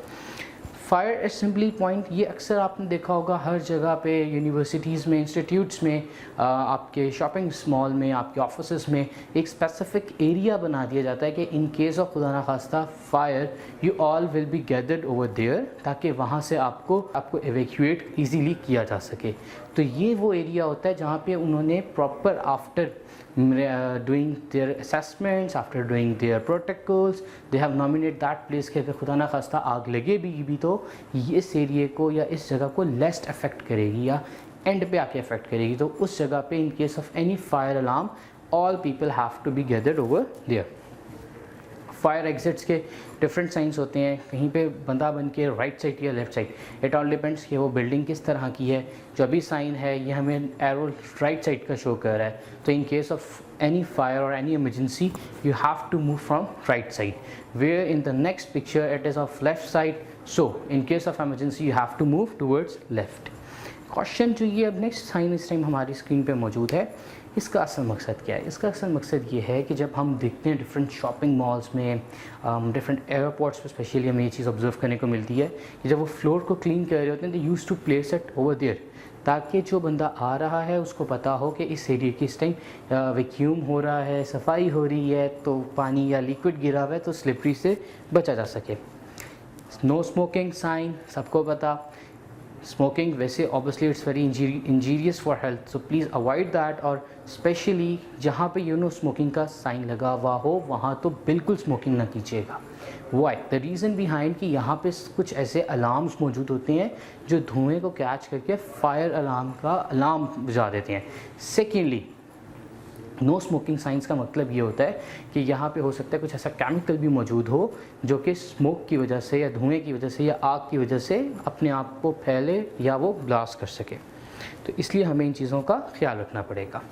फायर असेंबली पॉइंट, ये अक्सर आपने देखा होगा हर जगह पे, यूनिवर्सिटीज़ में, इंस्टीट्यूट्स में, आपके शॉपिंग मॉल में, आपके ऑफिस में एक स्पेसिफिक एरिया बना दिया जाता है कि इन केस ऑफ खुदा ना खास्ता fire you all will be gathered over there ताकि वहाँ से आपको एवैक्यूएट ईजीली किया जा सके। तो ये वो एरिया होता है जहाँ पे उन्होंने proper after doing their assessments, after doing their protocols, they have nominated that place कि अगर खुदा ना खास्ता आग लगे भी तो इस एरिया को या इस जगह को लेस्ट अफेक्ट करेगी या एंड पे आके अफेक्ट करेगी। तो उस जगह पे in case of any fire alarm all people have to be gathered over there. Fire exits के डिफरेंट साइंस होते हैं, कहीं पे बंदा बन के राइट साइड या left side, it all depends कि वो बिल्डिंग किस तरह की है। जो अभी साइन है ये हमें एरो राइट साइड का शो कर रहा है, तो इन case of any fire or any emergency you have to move from right side, where in the next picture it is of left side, so in case of emergency you have to move towards left। Question जो ये अब next sign इस time हमारी screen पे मौजूद है, इसका असल मकसद क्या है? इसका असल मकसद ये है कि जब हम देखते हैं डिफरेंट शॉपिंग मॉल्स में, डिफरेंट एयरपोर्ट्स पे स्पेशली हमें ये चीज़ ऑब्जर्व करने को मिलती है कि जब वो फ्लोर को क्लीन कर रहे होते हैं, they use to place it over there, ताकि जो बंदा आ रहा है उसको पता हो कि इस एरिया की इस टाइम वैक्यूम हो रहा है, सफाई हो रही है, तो पानी या लिक्विड गिरा हुआ है तो स्लिपरी से बचा जा सके। नो स्मोकिंग साइन, सबको पता स्मोकिंग वैसे obviously it's very injurious for health, so please avoid that, और स्पेशली जहाँ पे यू नो स्मोकिंग का साइन लगा हुआ हो वहाँ तो बिल्कुल स्मोकिंग ना कीजिएगा। वाई द रीज़न बिहाइंड कि यहाँ पे कुछ ऐसे अलार्म्स मौजूद होते हैं जो धुएं को कैच करके फायर अलार्म का अलार्म बजा देते हैं। सेकेंडली, नो स्मोकिंग साइंस का मतलब ये होता है कि यहाँ पे हो सकता है कुछ ऐसा केमिकल भी मौजूद हो जो कि स्मोक की वजह से या धुएं की वजह से या आग की वजह से अपने आप को फैले या वो ब्लास्ट कर सके, तो इसलिए हमें इन चीज़ों का ख्याल रखना पड़ेगा।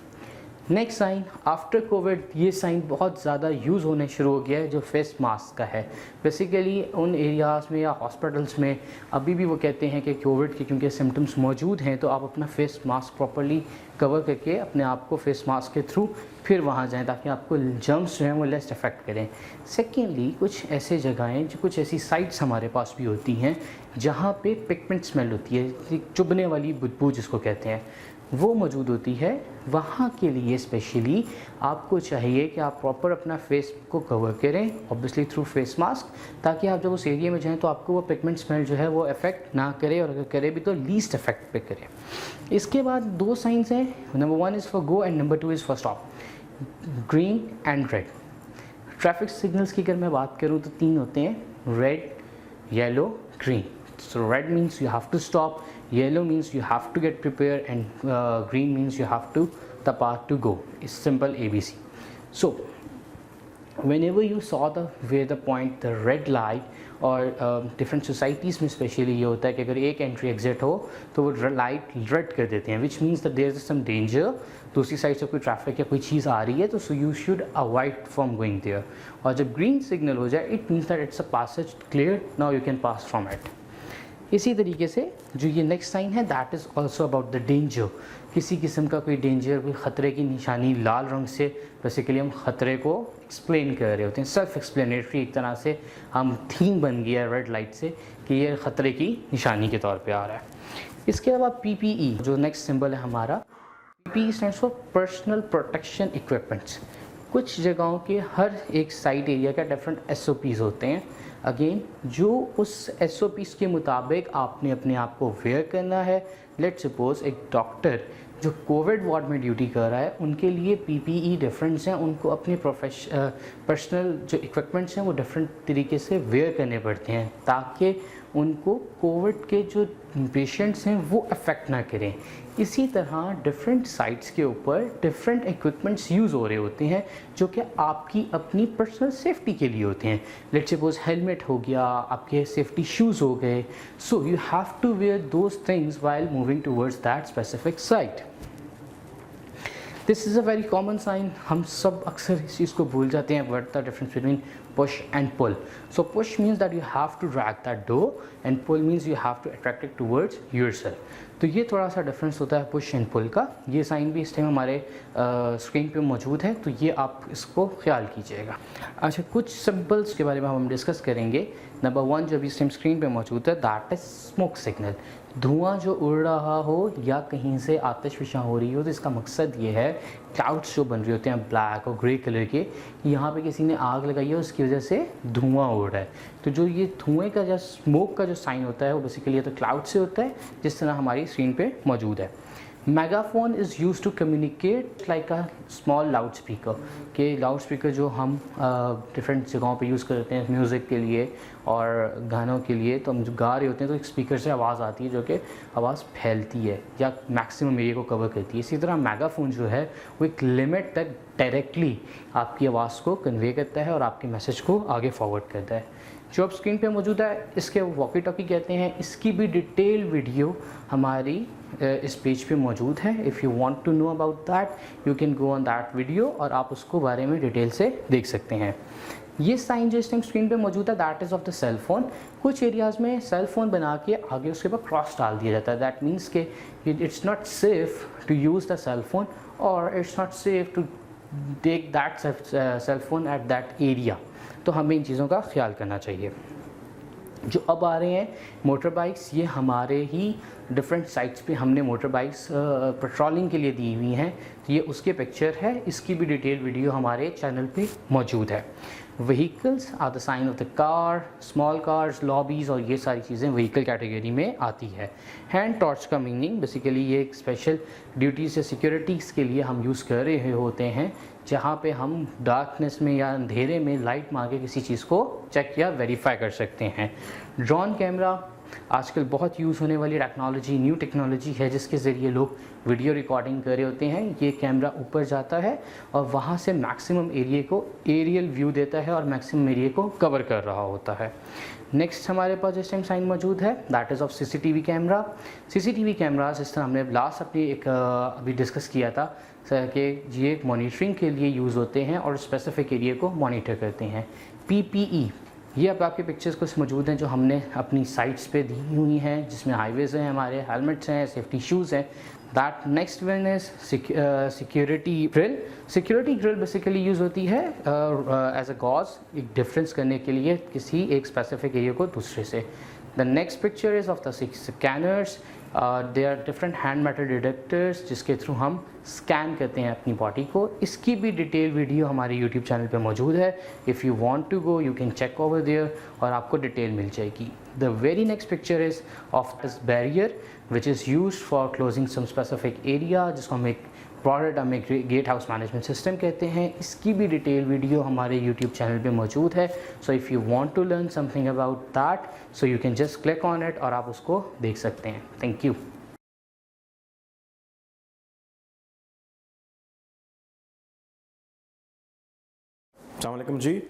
नेक्स्ट साइन आफ्टर कोविड, ये साइन बहुत ज़्यादा यूज़ होने शुरू हो गया है जो फेस मास्क का है। बेसिकली उन एरियाज़ में या हॉस्पिटल्स में अभी भी वो कहते हैं कि कोविड के क्योंकि सिम्टम्स मौजूद हैं तो आप अपना फेस मास्क प्रॉपर्ली कवर करके अपने आप को फेस मास्क के थ्रू फिर वहाँ जाएं ताकि आपको जर्म्स जो हैं वो लेस अफेक्ट करें। सेकेंडली, कुछ ऐसे जगहें जो कुछ ऐसी साइट्स हमारे पास भी होती हैं जहाँ पे पिगमेंट स्मेल होती है, चुभने वाली बदबू जिसको कहते हैं, वो मौजूद होती है। वहाँ के लिए स्पेशली आपको चाहिए कि आप प्रॉपर अपना फेस को कवर करें, ऑब्वियसली थ्रू फेस मास्क, ताकि आप जब उस एरिया में जाएं तो आपको वो पिगमेंट स्मेल जो है वो अफेक्ट ना करे, और अगर करे भी तो लीस्ट अफेक्ट पे करे। इसके बाद दो साइंस हैं, number 1 is for go and number 2 is for stop, green and red. Traffic signals की अगर मैं बात करूँ तो 3 होते हैं, red, yellow, green. So red means you have to stop, yellow means you have to get prepared, and green means you have to the path to go. It's simple ABC. So whenever you saw the point the red light, और different societies में specially ये होता है कि अगर एक entry exit हो तो वो लाइट रेड कर देते हैं, which means that there is some danger, दूसरी साइड से कोई ट्रैफिक या कोई चीज़ आ रही है तो you should avoid from going there. और जब ग्रीन सिग्नल हो जाए it means that it's a passage clear, now you can pass from it. इसी तरीके से जो ये नेक्स्ट साइन है that is also about the danger, किसी किस्म का कोई डेंजर, कोई ख़तरे की निशानी लाल रंग से बेसिकली हम ख़तरे को एक्सप्लेन कर रहे होते हैं, सेल्फ एक्सप्लेनेटरी एक तरह से हम थीम बन गया है रेड लाइट से कि ये ख़तरे की निशानी के तौर पे आ रहा है। इसके अलावा PPE जो नेक्स्ट सिंबल है हमारा, PPE stands for personal protection equipments. कुछ जगहों के हर एक साइट एरिया का डिफरेंट SOPs होते हैं, अगेन जो उस SOPs के मुताबिक आपने अपने आप को वेयर करना है। लेट्स सपोज एक डॉक्टर जो कोविड वार्ड में ड्यूटी कर रहा है उनके लिए PPE डिफरेंट्स हैं, उनको अपने पर्सनल जो इक्विपमेंट्स हैं वो डिफरेंट तरीके से वेयर करने पड़ते हैं ताकि उनको कोविड के जो पेशेंट्स हैं वो अफेक्ट ना करें। इसी तरह डिफरेंट साइट्स के ऊपर डिफरेंट इक्विपमेंट्स यूज़ हो रहे होते हैं जो कि आपकी अपनी पर्सनल सेफ्टी के लिए होते हैं। लेट्स सपोज हेलमेट हो गया, आपके सेफ्टी शूज़ हो गए, so you have to wear those things while moving towards that specific site. This is a very common sign, हम सब अक्सर इस चीज़ को भूल जाते हैं, what the difference between push and pull. So push means that you have to drag that door and pull means you have to attract it towards yourself. तो ये थोड़ा सा डिफरेंस होता है पुश एंड पुल का। ये sign भी इस टाइम हमारे स्क्रीन पे मौजूद है तो ये आप इसको ख्याल कीजिएगा। अच्छा, कुछ सिंबल्स के बारे में हम डिस्कस करेंगे। नंबर 1 जो अभी इस टाइम स्क्रीन पे मौजूद है दैट इज स्मोक सिग्नल। धुआं जो उड़ रहा हो या कहीं से आतिशफिशां हो रही हो तो इसका मकसद ये है, क्लाउड्स जो बन रहे होते हैं ब्लैक और ग्रे कलर के, यहाँ पे किसी ने आग लगाई है उसकी वजह से धुआं उड़ रहा है। तो जो ये धुएं का या स्मोक का जो साइन होता है वो बेसिकली या तो क्लाउड से होता है जिस तरह हमारी स्क्रीन पे मौजूद है। Megaphone is use to communicate like a small loud speaker के लाउड स्पीकर जो हम डिफरेंट जगहों पे यूज़ करते हैं म्यूज़िक के लिए और गानों के लिए। तो हम जो गा रहे होते हैं तो एक स्पीकर से आवाज़ आती है जो कि आवाज़ फैलती है या मैक्सिमम एरिया को कवर करती है। इसी तरह मेगाफोन जो है वो एक लिमिट तक डायरेक्टली आपकी आवाज़ को कन्वे करता है और आपके मैसेज को आगे फॉरवर्ड करता है। जो अब स्क्रीन पे मौजूद है इसके वॉकी टॉकी कहते हैं। इसकी भी डिटेल वीडियो हमारी इस पेज पे मौजूद है। If you want to know about that you can go on that video और आप उसको बारे में डिटेल से देख सकते हैं। ये साइन जो इस टाइम स्क्रीन पे मौजूद है that is of the cell phone. कुछ एरियाज़ में सेल फ़ोन बना के आगे उसके ऊपर क्रॉस डाल दिया जाता है। दैट मीन्स के it's not safe to use the cell phone और it's not safe to take that cell phone at that area. तो हमें इन चीज़ों का ख्याल करना चाहिए। जो अब आ रहे हैं मोटर बाइक्स, ये हमारे ही डिफरेंट साइट्स पे हमने मोटर बाइक्स पेट्रोलिंग के लिए दी हुई हैं। तो ये उसके पिक्चर है, इसकी भी डिटेल वीडियो हमारे चैनल पे मौजूद है। Vehicles are the sign of the car, small cars, lorries और ये सारी चीज़ें व्हीकल कैटेगरी में आती है। हैंड टॉर्च का मीनिंग बेसिकली ये एक स्पेशल ड्यूटीज़ या सिक्योरिटीज़ के लिए हम यूज़ कर रहे होते हैं, जहाँ पे हम डार्कनेस में या अंधेरे में लाइट मार के किसी चीज़ को चेक या वेरीफाई कर सकते हैं। ड्रोन कैमरा आजकल बहुत यूज़ होने वाली टेक्नोलॉजी, न्यू टेक्नोलॉजी है जिसके ज़रिए लोग वीडियो रिकॉर्डिंग कर रहे होते हैं। ये कैमरा ऊपर जाता है और वहाँ से मैक्सिमम एरिया को एरियल व्यू देता है और मैक्सिमम एरिया को कवर कर रहा होता है। नेक्स्ट हमारे पास इस टाइम साइन मौजूद है that is of CCTV camera. CCTV cameras इस तरह हमने लास्ट अपनी एक अभी डिस्कस किया था कि ये मॉनिटरिंग के लिए यूज़ होते हैं और स्पेसिफिक एरिया को मॉनिटर करते हैं। पीपीई ये अब आपके पिक्चर्स कुछ मौजूद हैं जो हमने अपनी साइट्स पे दी हुई हैं, जिसमें हाईवेज़ हैं, हमारे हेलमेट्स हैं, सेफ्टी शूज़ हैं। That next one is security grill. Security grill basically use होती है एज अ गॉज, एक डिफरेंस करने के लिए किसी एक स्पेसिफिक एरिया को दूसरे से। The next picture is of the scanners. They are different hand metal detectors जिसके थ्रू हम स्कैन करते हैं अपनी बॉडी को। इसकी भी डिटेल वीडियो हमारे यूट्यूब चैनल पे मौजूद है। If you want to go you can check over there और आपको डिटेल मिल जाएगी। The very next picture is of this barrier which is used for closing some specific area, जिसको हम एक प्रोडक्ट हम एक गेट हाउस मैनेजमेंट सिस्टम कहते हैं। इसकी भी डिटेल वीडियो हमारे यूट्यूब चैनल पे मौजूद है। So if you want to learn something about that so you can just click on it और आप उसको देख सकते हैं। Thank you. अस्सलाम वालेकुम जी।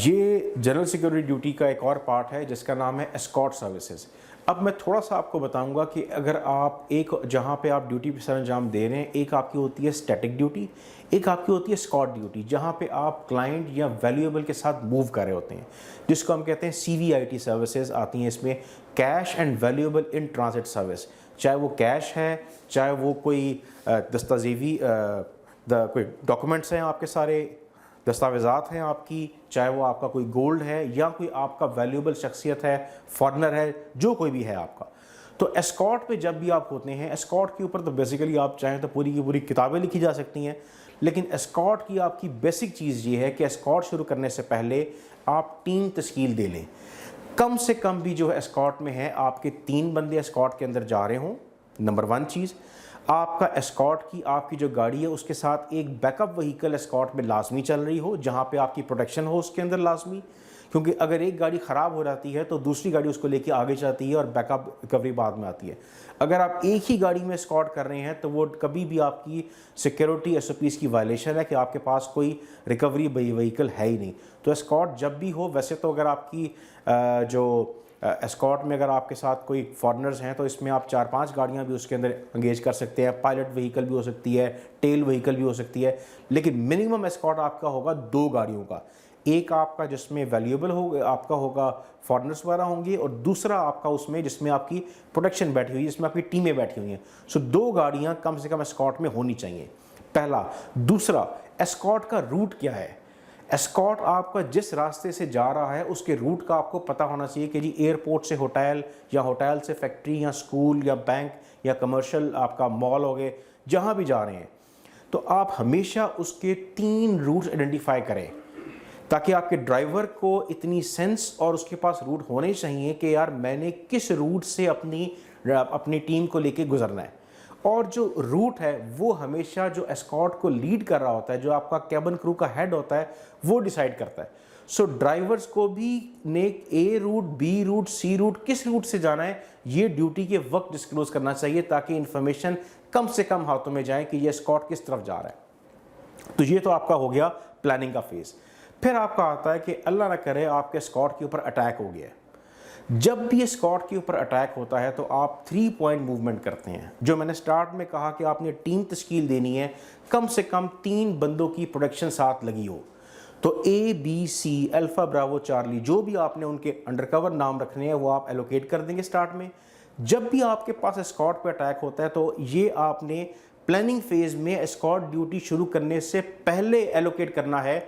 ये जनरल सिक्योरिटी ड्यूटी का एक और पार्ट है जिसका नाम है एस्कॉर्ट सर्विसेज। अब मैं थोड़ा सा आपको बताऊंगा कि अगर आप एक जहाँ पे आप ड्यूटी पे सर अंजाम दे रहे हैं, एक आपकी होती है स्टैटिक ड्यूटी, एक आपकी होती है एस्कॉर्ट ड्यूटी, जहाँ पे आप क्लाइंट या वैल्यूएबल के साथ मूव कर रहे होते हैं, जिसको हम कहते हैं CVIT सर्विसेज आती हैं इसमें, cash and valuable in transit service. चाहे वो कैश है, चाहे वो कोई दस्तावेजी कोई डॉक्यूमेंट्स हैं, आपके सारे दस्तावेज़ात हैं आपकी, चाहे वो आपका कोई गोल्ड है या कोई आपका वैल्यूएबल शख्सियत है, फॉरनर है, जो कोई भी है आपका। तो एस्कॉर्ट पे जब भी आप होते हैं, एस्कॉर्ट के ऊपर तो बेसिकली आप चाहें तो पूरी की पूरी किताबें लिखी जा सकती हैं, लेकिन एस्कॉर्ट की आपकी बेसिक चीज़ ये है कि एस्कॉर्ट शुरू करने से पहले आप टीम तश्कील दे लें। कम से कम भी जो है एस्कॉर्ट में है आपके 3 बंदे एस्कॉर्ट के अंदर जा रहे हों। नंबर 1 चीज़, आपका एस्कॉर्ट की आपकी जो गाड़ी है उसके साथ एक बैकअप व्हीकल एस्कॉर्ट में लाजमी चल रही हो, जहाँ पे आपकी प्रोटेक्शन हो उसके अंदर लाजमी, क्योंकि अगर एक गाड़ी ख़राब हो जाती है तो दूसरी गाड़ी उसको लेके आगे जाती है और बैकअप रिकवरी बाद में आती है। अगर आप एक ही गाड़ी में एस्कॉर्ट कर रहे हैं तो वो कभी भी आपकी सिक्योरिटी SOPs की वायलेशन है कि आपके पास कोई रिकवरी व्हीकल है ही नहीं। तो एस्कॉर्ट जब भी हो, वैसे तो अगर आपकी जो एस्कॉर्ट में अगर आपके साथ कोई फॉरनर्स हैं तो इसमें आप 4-5 गाड़ियां भी उसके अंदर एंगेज कर सकते हैं, पायलट व्हीकल भी हो सकती है, टेल व्हीकल भी हो सकती है, लेकिन मिनिमम एस्कॉर्ट आपका होगा 2 गाड़ियों का। एक आपका जिसमें वैल्यूएबल हो आपका होगा, फॉरनर्स वगैरह होंगे, और दूसरा आपका उसमें जिसमें आपकी प्रोटेक्शन बैठी हुई है, जिसमें आपकी टीमें बैठी हुई हैं। सो 2 गाड़ियाँ कम से कम एस्कॉर्ट में होनी चाहिए, पहला। दूसरा, एस्कॉर्ट का रूट क्या है। एस्कॉर्ट आपका जिस रास्ते से जा रहा है उसके रूट का आपको पता होना चाहिए कि जी एयरपोर्ट से होटल, या होटल से फैक्ट्री या स्कूल या बैंक या कमर्शियल आपका मॉल हो गए, जहाँ भी जा रहे हैं तो आप हमेशा उसके 3 रूट्स आइडेंटिफाई करें, ताकि आपके ड्राइवर को इतनी सेंस और उसके पास रूट होने चाहिए कि यार मैंने किस रूट से अपनी टीम को लेके गुजरना है। और जो रूट है वो हमेशा जो एस्कॉर्ट को लीड कर रहा होता है, जो आपका कैबिन क्रू का हेड होता है, वो डिसाइड करता है। सो ड्राइवर्स को भी ने ए रूट, बी रूट, सी रूट, किस रूट से जाना है ये ड्यूटी के वक्त डिस्क्लोज करना चाहिए, ताकि इंफॉर्मेशन कम से कम हाथों में जाए कि ये एस्कॉर्ट किस तरफ जा रहा है। तो ये तो आपका हो गया प्लानिंग का फेज। फिर आपका आता है कि अल्लाह ना करे आपके एस्कॉर्ट के ऊपर अटैक हो गया है। जब भी एस्कॉर्ट के ऊपर अटैक होता है तो आप 3 पॉइंट मूवमेंट करते हैं। जो मैंने स्टार्ट में कहा कि आपने टीम तश्कील देनी है, कम से कम 3 बंदों की प्रोडक्शन साथ लगी हो। तो ए, बी, सी, अल्फा, ब्रावो, चार्ली, जो भी आपने उनके अंडरकवर नाम रखने हैं वो आप एलोकेट कर देंगे स्टार्ट में। जब भी आपके पास एस्कॉर्ट पे अटैक होता है तो ये आपने प्लानिंग फेज में एस्कॉर्ट ड्यूटी शुरू करने से पहले एलोकेट करना है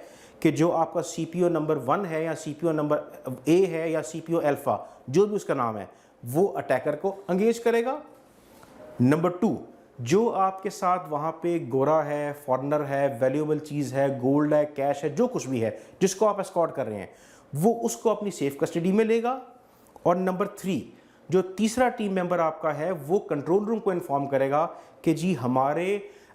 कि जो आपका सीपीओ नंबर 1 है या सीपीओ नंबर ए है या सीपीओ अल्फा, जो भी उसका नाम है, वो अटैकर को एंगेज करेगा। नंबर 2, जो आपके साथ वहाँ पे गोरा है, फॉरनर है, वैल्यूएबल चीज़ है, गोल्ड है, कैश है, जो कुछ भी है जिसको आप एस्कॉर्ट कर रहे हैं, वो उसको अपनी सेफ कस्टडी में लेगा। और नंबर 3, जो तीसरा टीम मेंबर आपका है वो कंट्रोल रूम को इन्फॉर्म करेगा कि जी हमारे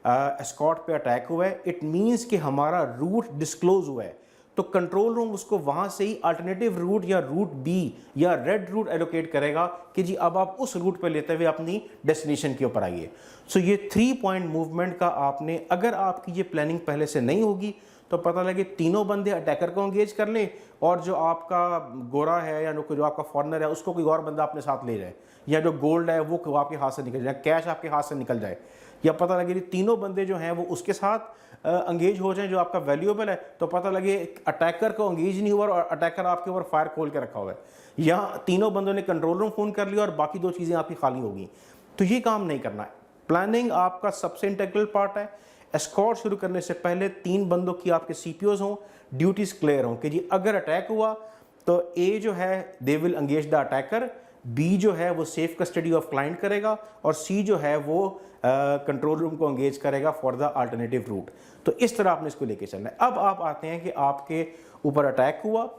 एस्कॉर्ट पे अटैक हुआ है, इट मींस कि हमारा रूट डिस्क्लोज हुआ है। तो कंट्रोल रूम उसको वहाँ से ही अल्टरनेटिव रूट या रूट बी या रेड रूट एलोकेट करेगा कि जी अब आप उस रूट पे लेते हुए अपनी डेस्टिनेशन के ऊपर आइए। सो ये 3 पॉइंट मूवमेंट का आपने, अगर आपकी ये प्लानिंग पहले से नहीं होगी तो पता लगे तीनों बंदे अटैकर को एंगेज कर लें और जो आपका गोरा है या जो आपका फॉरनर है उसको कोई और बंदा अपने साथ ले जाए, या जो गोल्ड है वो आपके हाथ से निकल जाए, कैश आपके हाथ से निकल जाए, या पता लगे तीनों बंदे जो हैं वो उसके साथ एंगेज हो जाए जो आपका वैल्यूएबल है, तो पता लगे अटैकर को एंगेज नहीं हुआ और अटैकर आपके ऊपर फायर खोल के रखा हुआ है, या तीनों बंदों ने कंट्रोल रूम फ़ोन कर लिया और बाकी 2 चीज़ें आपकी खाली होगी। तो ये काम नहीं करना है। प्लानिंग आपका सबसे इंटीग्रल पार्ट है। एस्कॉर्ट शुरू करने से पहले 3 बंदों की आपके सीपीओज हों, ड्यूटीज क्लियर हों कि जी अगर अटैक हुआ तो ए जो है they will engage the attacker, B जो है वो सेफ कस्टडी ऑफ क्लाइंट करेगा, और सी जो है वो कंट्रोल रूम को एंगेज करेगा फॉर द अल्टरनेटिव रूट। तो इस तरह आपने इसको लेके चलना है। अब आप आते हैं कि आपके ऊपर अटैक हुआ,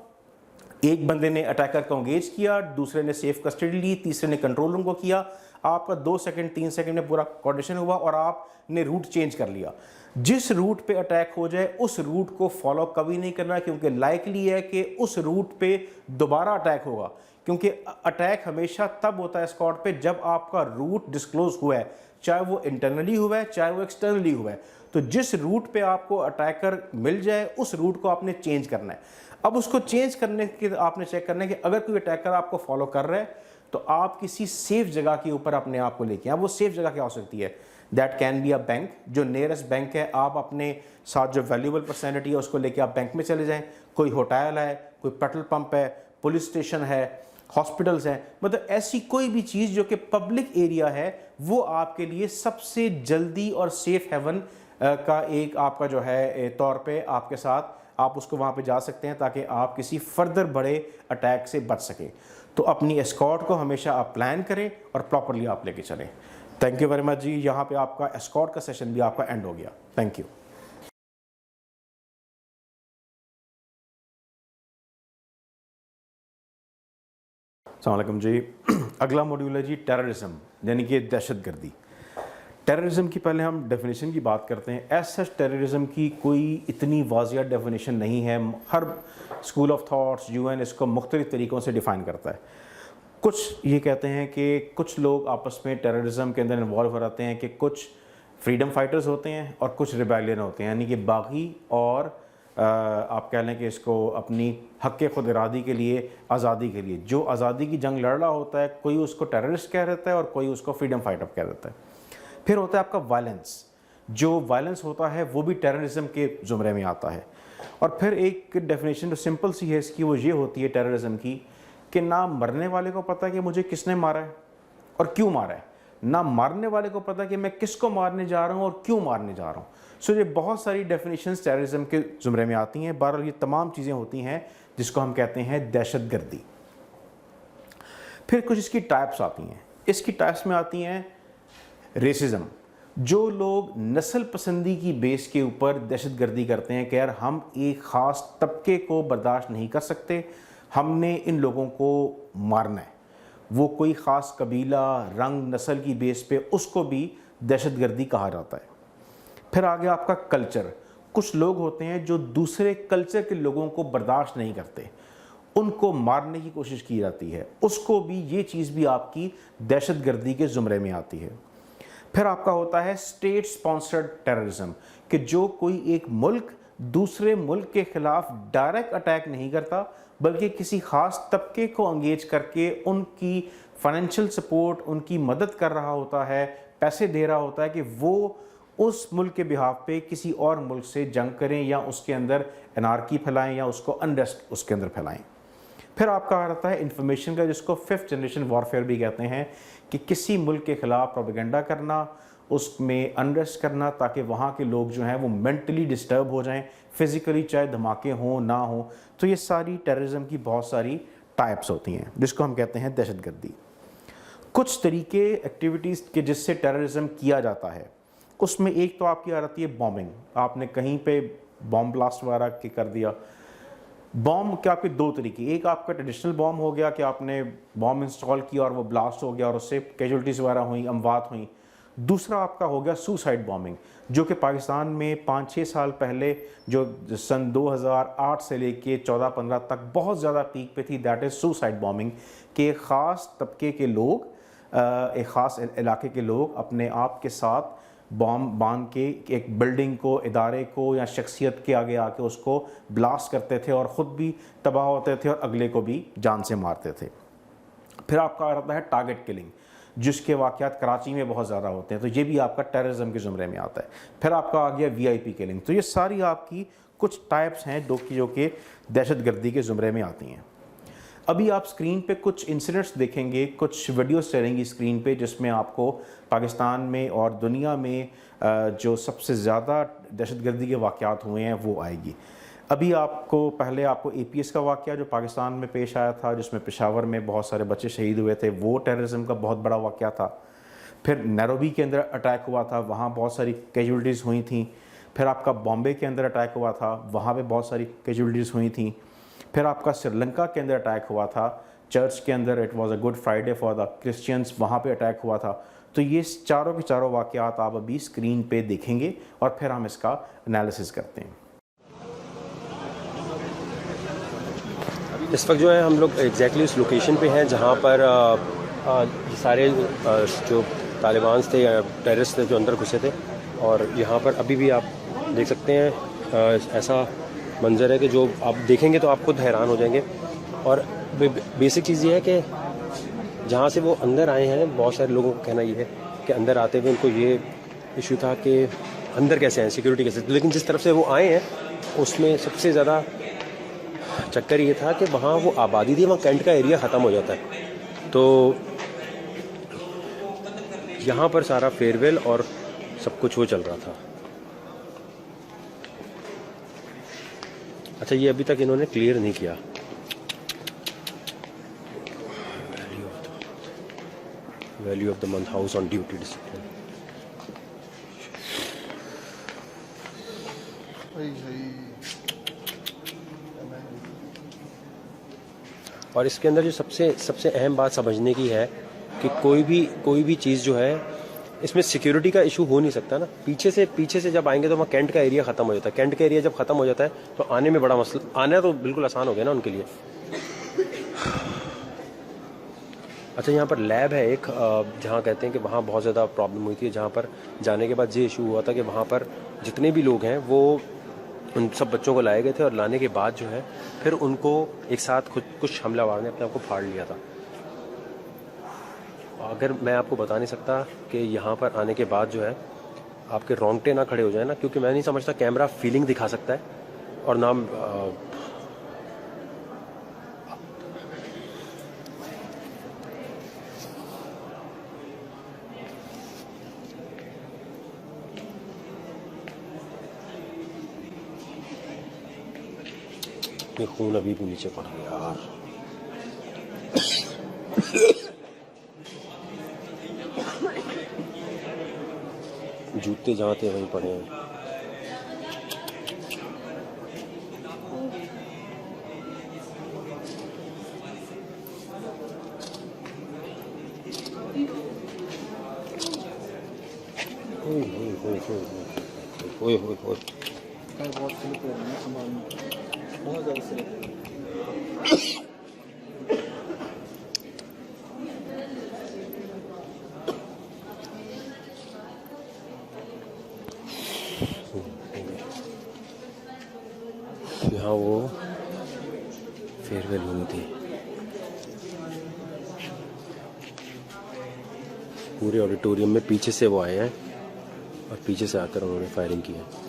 एक बंदे ने अटैकर को एंगेज किया, दूसरे ने सेफ कस्टडी ली, तीसरे ने कंट्रोल रूम को किया, आपका 2 सेकंड 3 सेकंड में पूरा कोऑर्डिनेशन हुआ और आपने रूट चेंज कर लिया। जिस रूट पे अटैक हो जाए उस रूट को फॉलो कभी नहीं करना, क्योंकि लाइकली है कि उस रूट पे दोबारा अटैक होगा, क्योंकि अटैक हमेशा तब होता है एस्कॉर्ट पे जब आपका रूट डिस्क्लोज हुआ है, चाहे वो इंटरनली हुआ है चाहे वो एक्सटर्नली हुआ है। तो जिस रूट पे आपको अटैकर मिल जाए उस रूट को आपने चेंज करना है। अब उसको चेंज करने के आपने चेक करना है कि अगर कोई अटैकर आपको फॉलो कर रहा है तो आप किसी सेफ जगह के ऊपर अपने आप को लेके आए। वो सेफ जगह क्या हो सकती है? That can be a bank, जो नियरेस्ट बैंक है, आप अपने साथ जो वैल्यूएबल पर्सनैलिटी है उसको लेके आप बैंक में चले जाएं। कोई होटल है, कोई पेट्रोल पंप है, पुलिस स्टेशन है, हॉस्पिटल्स हैं, मतलब ऐसी कोई भी चीज़ जो कि पब्लिक एरिया है वो आपके लिए सबसे जल्दी और सेफ हेवन का एक आपका जो है तौर पे आपके साथ आप उसको वहाँ पे जा सकते हैं ताकि आप किसी फर्दर बड़े अटैक से बच सकें। तो अपनी एस्कॉर्ट को हमेशा आप प्लान करें और प्रॉपरली आप लेके चलें। थैंक यू वेरी मच जी। यहाँ पे आपका एस्कॉर्ट का सेशन भी आपका एंड हो गया। Thank you. अस्सलाम वालेकुम जी। अगला मॉड्यूल है जी टेररिज्म, यानी कि दहशतगर्दी। टेररिज्म की पहले हम डेफिनेशन की बात करते हैं। एज सच टेररिज्म की कोई इतनी वाज़िया डेफिनेशन नहीं है। हर स्कूल ऑफ थॉट्स, यूएन इसको मुख्तलिफ तरीक़ों से डिफ़ाइन करता है। कुछ ये कहते हैं कि कुछ लोग आपस में टेररिज्म के अंदर इन्वॉल्व हो जाते हैं कि कुछ फ्रीडम फाइटर्स होते हैं और कुछ रिबेलियन होते हैं, यानी कि बागी और आप कह लें कि इसको अपनी हक़ खुद इरादी के लिए, आज़ादी के लिए, जो आज़ादी की जंग लड़ रहा होता है, कोई उसको टेररिस्ट कह देता है और कोई उसको फ्रीडम फाइटर कह देता है। फिर होता है आपका वायलेंस। जो वायलेंस होता है वो भी टेररिज्म के ज़ुमरे में आता है। और फिर एक डेफिनेशन जो सिंपल सी है इसकी, वो ये होती है टेररिज्म की कि ना मरने वाले को पता कि मुझे किसने मारा है और क्यों मारा है, ना मारने वाले को पता कि मैं किसको मारने जा रहा हूँ और क्यों मारने जा रहा हूँ। सो ये बहुत सारी डेफिनेशंस टेररिज्म के ज़ुमरे में आती हैं। बहरहाल ये तमाम चीज़ें होती हैं जिसको हम कहते हैं दहशतगर्दी। फिर कुछ इसकी टाइप्स आती हैं। इसकी टाइप्स में आती हैं रेसिज्म, जो लोग नस्ल पसंदी की बेस के ऊपर दहशतगर्दी करते हैं कि यार हम एक ख़ास तबके को बर्दाश्त नहीं कर सकते, हमने इन लोगों को मारना है। वो कोई ख़ास कबीला, रंग, नस्ल की बेस पे उसको भी दहशतगर्दी कहा जाता है। फिर आगे आपका कल्चर। कुछ लोग होते हैं जो दूसरे कल्चर के लोगों को बर्दाश्त नहीं करते, उनको मारने की कोशिश की जाती है, उसको भी, ये चीज़ भी आपकी दहशतगर्दी के ज़ुमरे में आती है। फिर आपका होता है स्टेट स्पॉन्सर्ड टेररिज्म, कि जो कोई एक मुल्क दूसरे मुल्क के खिलाफ डायरेक्ट अटैक नहीं करता, बल्कि किसी ख़ास तबके को एंगेज करके उनकी फाइनेंशियल सपोर्ट, उनकी मदद कर रहा होता है, पैसे दे रहा होता है कि वो उस मुल्क के बिहाफ पे किसी और मुल्क से जंग करें या उसके अंदर एनार्की फैलाएं या उसको अनरेस्ट उसके अंदर फैलाएं। फिर आपका आता है इंफॉर्मेशन का, जिसको 5th जनरेशन वॉरफेयर भी कहते हैं, कि किसी मुल्क के ख़िलाफ़ प्रोपेगेंडा करना, उसमें अनरेस्ट करना, ताकि वहाँ के लोग जो हैं वो मेंटली डिस्टर्ब हो जाएं, फिज़िकली चाहे धमाके हों ना हों। तो ये सारी टेररिज्म की बहुत सारी टाइप्स होती हैं, जिसको हम कहते हैं दहशतगर्दी। कुछ तरीके एक्टिविटीज़ के जिससे टेररिज्म किया जाता है, उसमें एक तो आपकी आ जाती है बॉम्बिंग। आपने कहीं पे बॉम्ब ब्लास्ट वगैरह के कर दिया। बॉम्ब के आपके दो तरीके, एक आपका ट्रेडिशनल बॉम्ब हो गया कि आपने बॉम्ब इंस्टॉल किया और वो ब्लास्ट हो गया और उससे कैजुअल्टीज़ वगैरह हुई, अमवात हुई। दूसरा आपका हो गया सुसाइड बॉम्बिंग, जो कि पाकिस्तान में 5-6 साल पहले, जो सन 2008 से लेके 14-15 तक बहुत ज़्यादा पीक पे थी, दैट इज़ सुसाइड बॉम्बिंग, कि एक ख़ास तबके के लोग, एक ख़ास इलाके के लोग अपने आप के साथ बॉम्ब बांध के एक बिल्डिंग को, इदारे को या शख्सियत के आगे आके उसको ब्लास्ट करते थे और ख़ुद भी तबाह होते थे और अगले को भी जान से मारते थे। फिर आपका आता है टारगेट किलिंग, जिसके वाक़यात कराची में बहुत ज़्यादा होते हैं, तो ये भी आपका टेररिज्म के ज़ुमरे में आता है। फिर आपका आ गया VIP किलिंग। तो ये सारी आपकी कुछ टाइप्स हैं जो कि दहशतगर्दी के ज़ुमरे में आती हैं। अभी आप स्क्रीन पे कुछ इंसिडेंट्स देखेंगे, कुछ वीडियोस चलेंगी स्क्रीन पे, जिसमें आपको पाकिस्तान में और दुनिया में जो सबसे ज़्यादा दहशतगर्दी के वाक़यात हुए हैं वो आएगी। अभी पहले आपको APS का वाक़या जो पाकिस्तान में पेश आया था, जिसमें पेशावर में बहुत सारे बच्चे शहीद हुए थे, वो टेररिज्म का बहुत बड़ा वाक़या था। फिर नैरोबी के अंदर अटैक हुआ था, वहाँ बहुत सारी कैजुअल्टीज़ हुई थी। फिर आपका बॉम्बे के अंदर अटैक हुआ था, वहाँ पे बहुत सारी कैजुअल्टीज़ हुई थी। फिर आपका श्रीलंका के अंदर अटैक हुआ था, चर्च के अंदर, it was a good Friday for the Christians, वहाँ पे अटैक हुआ था। तो ये चारों के चारों वाक़यात आप अभी स्क्रीन पे देखेंगे और फिर हम इसका एनालिसिस करते हैं। इस वक्त जो है हम लोग एग्जैक्टली उस लोकेशन पे हैं जहाँ पर सारे जो तालिबान थे या टेररिस्ट थे जो अंदर घुसे थे, और यहाँ पर अभी भी आप देख सकते हैं ऐसा मंजर है कि जो आप देखेंगे तो आप खुद हैरान हो जाएंगे। और बेसिक चीज़ ये है कि जहाँ से वो अंदर आए हैं, बहुत सारे लोगों का कहना ये है कि अंदर आते हुए उनको ये इशू था कि अंदर कैसे आए, सिक्योरिटी कैसे, लेकिन जिस तरफ से वो आए हैं उसमें सबसे ज़्यादा चक्कर ये था कि वहाँ वो आबादी थी, वहाँ कैंट का एरिया ख़त्म हो जाता है। तो यहाँ पर सारा फेयरवेल और सब कुछ वो चल रहा था। अच्छा, ये अभी तक इन्होंने क्लियर नहीं किया। Value of the month, house on duty, discipline. और इसके अंदर जो सबसे अहम बात समझने की है कि कोई भी चीज़ जो है, इसमें सिक्योरिटी का इशू हो नहीं सकता ना। पीछे से जब आएंगे तो वहाँ कैंट का एरिया ख़त्म हो जाता है। कैंट का एरिया जब ख़त्म हो जाता है तो आने में बड़ा मसला, आना तो बिल्कुल आसान हो गया ना उनके लिए। अच्छा, यहाँ पर लैब है एक, जहाँ कहते हैं कि वहाँ बहुत ज़्यादा प्रॉब्लम हुई थी। जहाँ पर जाने के बाद ये इशू हुआ था कि वहाँ पर जितने भी लोग हैं वो उन सब बच्चों को लाए गए थे, और लाने के बाद जो है फिर उनको एक साथ कुछ हमलावर ने अपने आप को फाड़ लिया था। अगर मैं आपको बता नहीं सकता कि यहाँ पर आने के बाद जो है आपके रोंगटे ना खड़े हो जाए ना, क्योंकि मैं नहीं समझता कैमरा फीलिंग दिखा सकता है और ना खून अभी भी नीचे पड़ गया यार। जूते जहाँ थे वहीं पड़े हैं। ओए ओए ओए यहाँ वो फेयरवेल हुई थी, पूरे ऑडिटोरियम में पीछे से वो आए हैं और पीछे से आकर उन्होंने फायरिंग की है।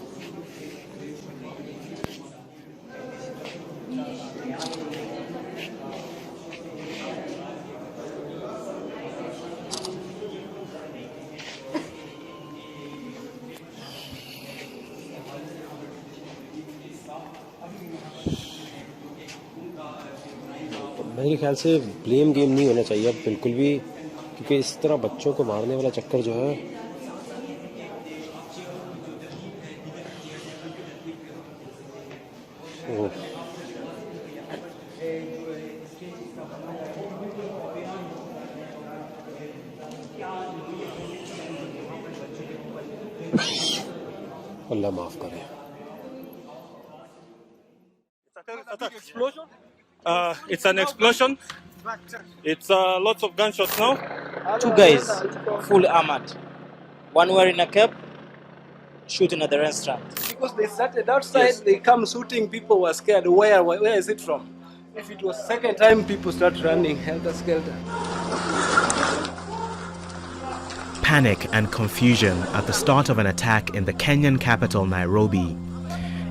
मेरे ख्याल से ब्लेम गेम नहीं होना चाहिए अब बिल्कुल भी, क्योंकि इस तरह बच्चों को मारने वाला चक्कर जो है वो अल्लाह माफ करे। It's an explosion. It's lots of gunshots now. Two guys, fully armored. One wearing a cap, shooting at the restaurant. Because they started outside, they come shooting, people were scared. Where is it from? If it was second time, people start running helter-skelter. Panic and confusion at the start of an attack in the Kenyan capital, Nairobi.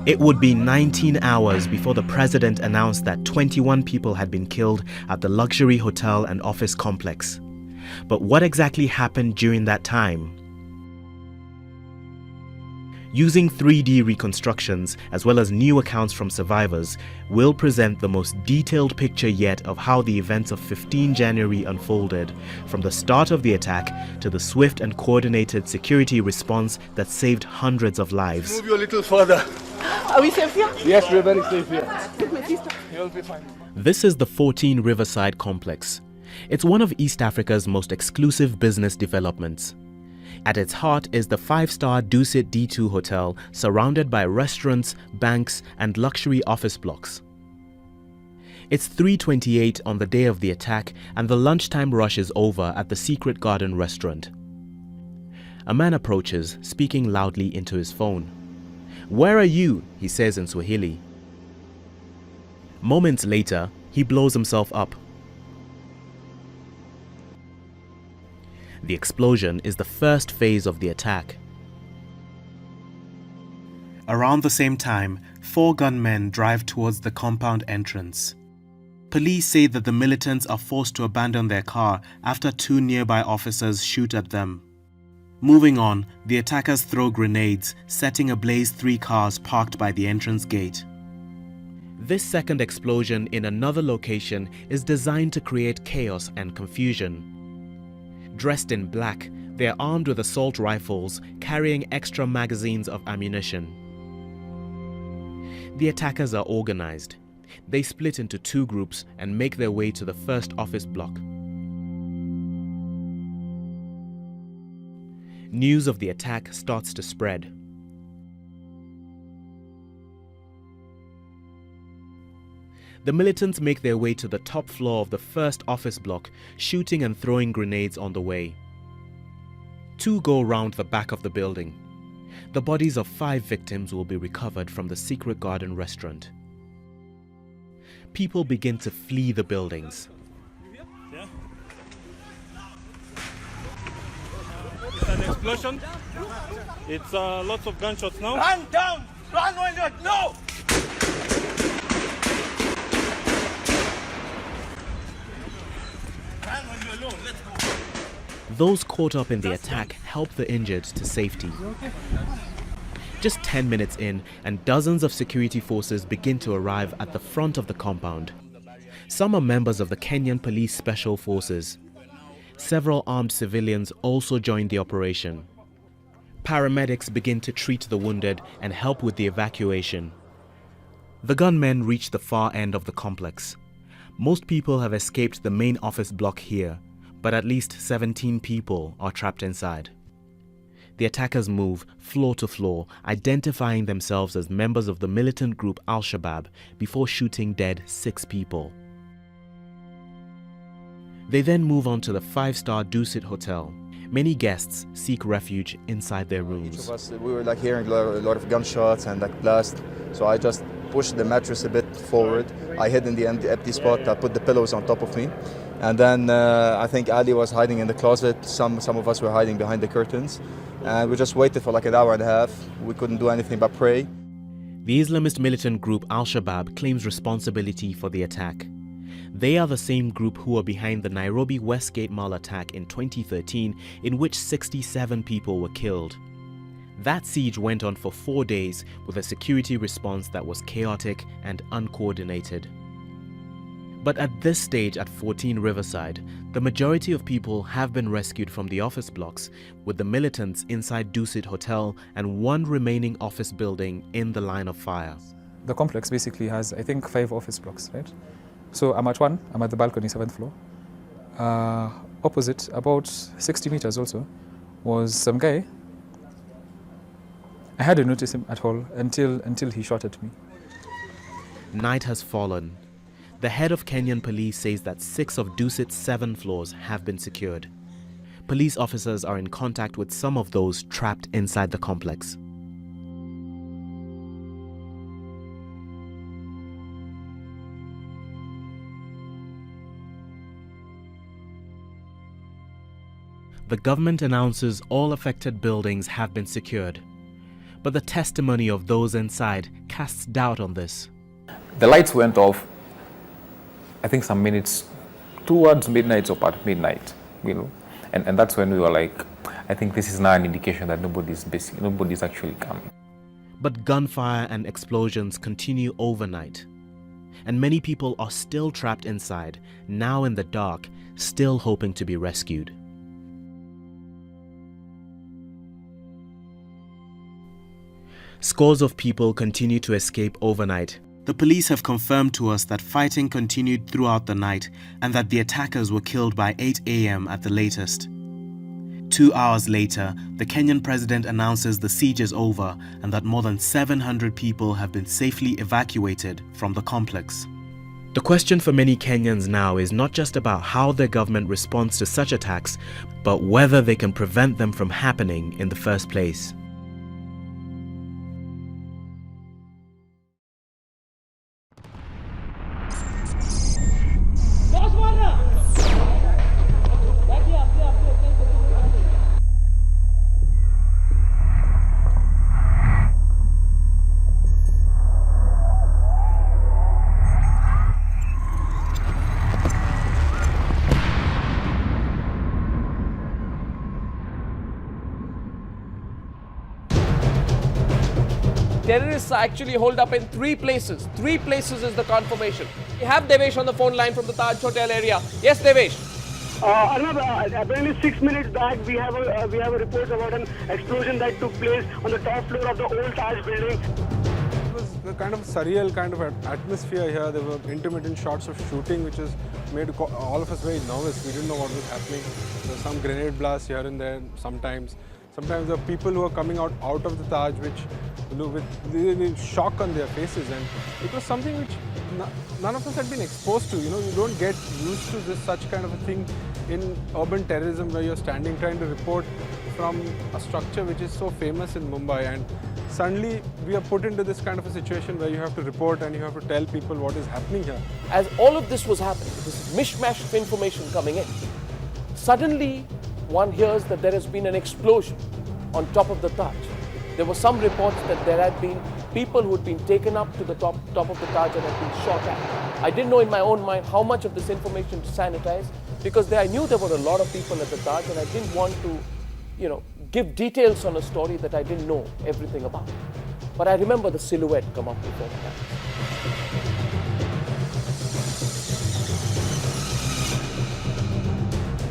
It would be 19 hours before the president announced that 21 people had been killed at the luxury hotel and office complex. But what exactly happened during that time? Using 3D reconstructions as well as new accounts from survivors, we'll present the most detailed picture yet of how the events of 15 January unfolded, from the start of the attack to the swift and coordinated security response that saved hundreds of lives. Move you a little further. Are we safe here? Yes, we're very safe here. With my sister. You'll be fine. This is the 14 Riverside complex. It's one of East Africa's most exclusive business developments. At its heart is the 5-star Dusit D2 hotel, surrounded by restaurants, banks, and luxury office blocks. It's 3:28 on the day of the attack, and the lunchtime rush is over at the Secret Garden restaurant. A man approaches, speaking loudly into his phone. "Where are you?" he says in Swahili. Moments later, he blows himself up. The explosion is the first phase of the attack. Around the same time, 4 gunmen drive towards the compound entrance. Police say that the militants are forced to abandon their car after 2 nearby officers shoot at them. Moving on, the attackers throw grenades, setting ablaze 3 cars parked by the entrance gate. This second explosion in another location is designed to create chaos and confusion. Dressed in black, they are armed with assault rifles, carrying extra magazines of ammunition. The attackers are organized. They split into 2 groups and make their way to the first office block. News of the attack starts to spread. The militants make their way to the top floor of the first office block, shooting and throwing grenades on the way. 2 go round the back of the building. The bodies of 5 victims will be recovered from the Secret Garden restaurant. People begin to flee the buildings. It's an explosion. It's lots of gunshots now. Run down! Run when you're... No! Run when you're alone. Let's go. Those caught up in the attack help the injured to safety. Just 10 minutes in, and dozens of security forces begin to arrive at the front of the compound. Some are members of the Kenyan Police Special Forces. Several armed civilians also join the operation. Paramedics begin to treat the wounded and help with the evacuation. The gunmen reach the far end of the complex. Most people have escaped the main office block here, but at least 17 people are trapped inside. The attackers move floor to floor, identifying themselves as members of the militant group Al-Shabaab before shooting dead 6 people. They then move on to the 5-star Dusit Hotel. Many guests seek refuge inside their rooms. Each of us, we were like hearing a lot of gunshots and like blast, so I just pushed the mattress a bit forward. I hid in the empty spot. I put the pillows on top of me, and then I think Ali was hiding in the closet. Some of us were hiding behind the curtains, and we just waited for like an hour and a half. We couldn't do anything but pray. The Islamist militant group Al-Shabaab claims responsibility for the attack. They are the same group who were behind the Nairobi Westgate Mall attack in 2013, in which 67 people were killed. That siege went on for 4 days with a security response that was chaotic and uncoordinated. But at this stage at 14 Riverside, the majority of people have been rescued from the office blocks, with the militants inside Dusit Hotel and one remaining office building in the line of fire. The complex basically has, I think, 5 office blocks, right? So I'm at one, I'm at the balcony, 7th floor. Opposite, about 60 meters also, was some guy. I hadn't noticed him at all until he shot at me. Night has fallen. The head of Kenyan police says that 6 of Dusit's 7 floors have been secured. Police officers are in contact with some of those trapped inside the complex. The government announces all affected buildings have been secured. But the testimony of those inside casts doubt on this. The lights went off, I think some minutes towards midnight or past midnight, and that's when we were like, I think this is now an indication that nobody's actually coming. But gunfire and explosions continue overnight. And many people are still trapped inside, now in the dark, still hoping to be rescued. Scores of people continue to escape overnight. The police have confirmed to us that fighting continued throughout the night and that the attackers were killed by 8 a.m. at the latest. 2 hours later, the Kenyan president announces the siege is over and that more than 700 people have been safely evacuated from the complex. The question for many Kenyans now is not just about how their government responds to such attacks, but whether they can prevent them from happening in the first place. Terrorists are actually holed up in 3 places. 3 places is the confirmation. We have Devesh on the phone line from the Taj Hotel area. Yes, Devesh. Arnab, apparently 6 minutes back we have a report about an explosion that took place on the top floor of the old Taj building. It was a kind of surreal kind of atmosphere here. There were intermittent shots of shooting, which has made all of us very nervous. We didn't know what was happening. There were some grenade blasts here and there sometimes. Sometimes there are people who are coming out of the Taj, which with shock on their faces, and it was something which none of us had been exposed to. You don't get used to such kind of a thing in urban terrorism, where you're standing trying to report from a structure which is so famous in Mumbai, and suddenly we are put into this kind of a situation where you have to report and you have to tell people what is happening here. As all of this was happening, this mishmash of information coming in, suddenly one hears that there has been an explosion on top of the Taj. There were some reports that there had been people who had been taken up to the top of the Taj and had been shot at. I didn't know in my own mind how much of this information to sanitize, because I knew there were a lot of people at the Taj, and I didn't want to, give Details on a story that I didn't know everything about. But I remember the silhouette come up before the Taj.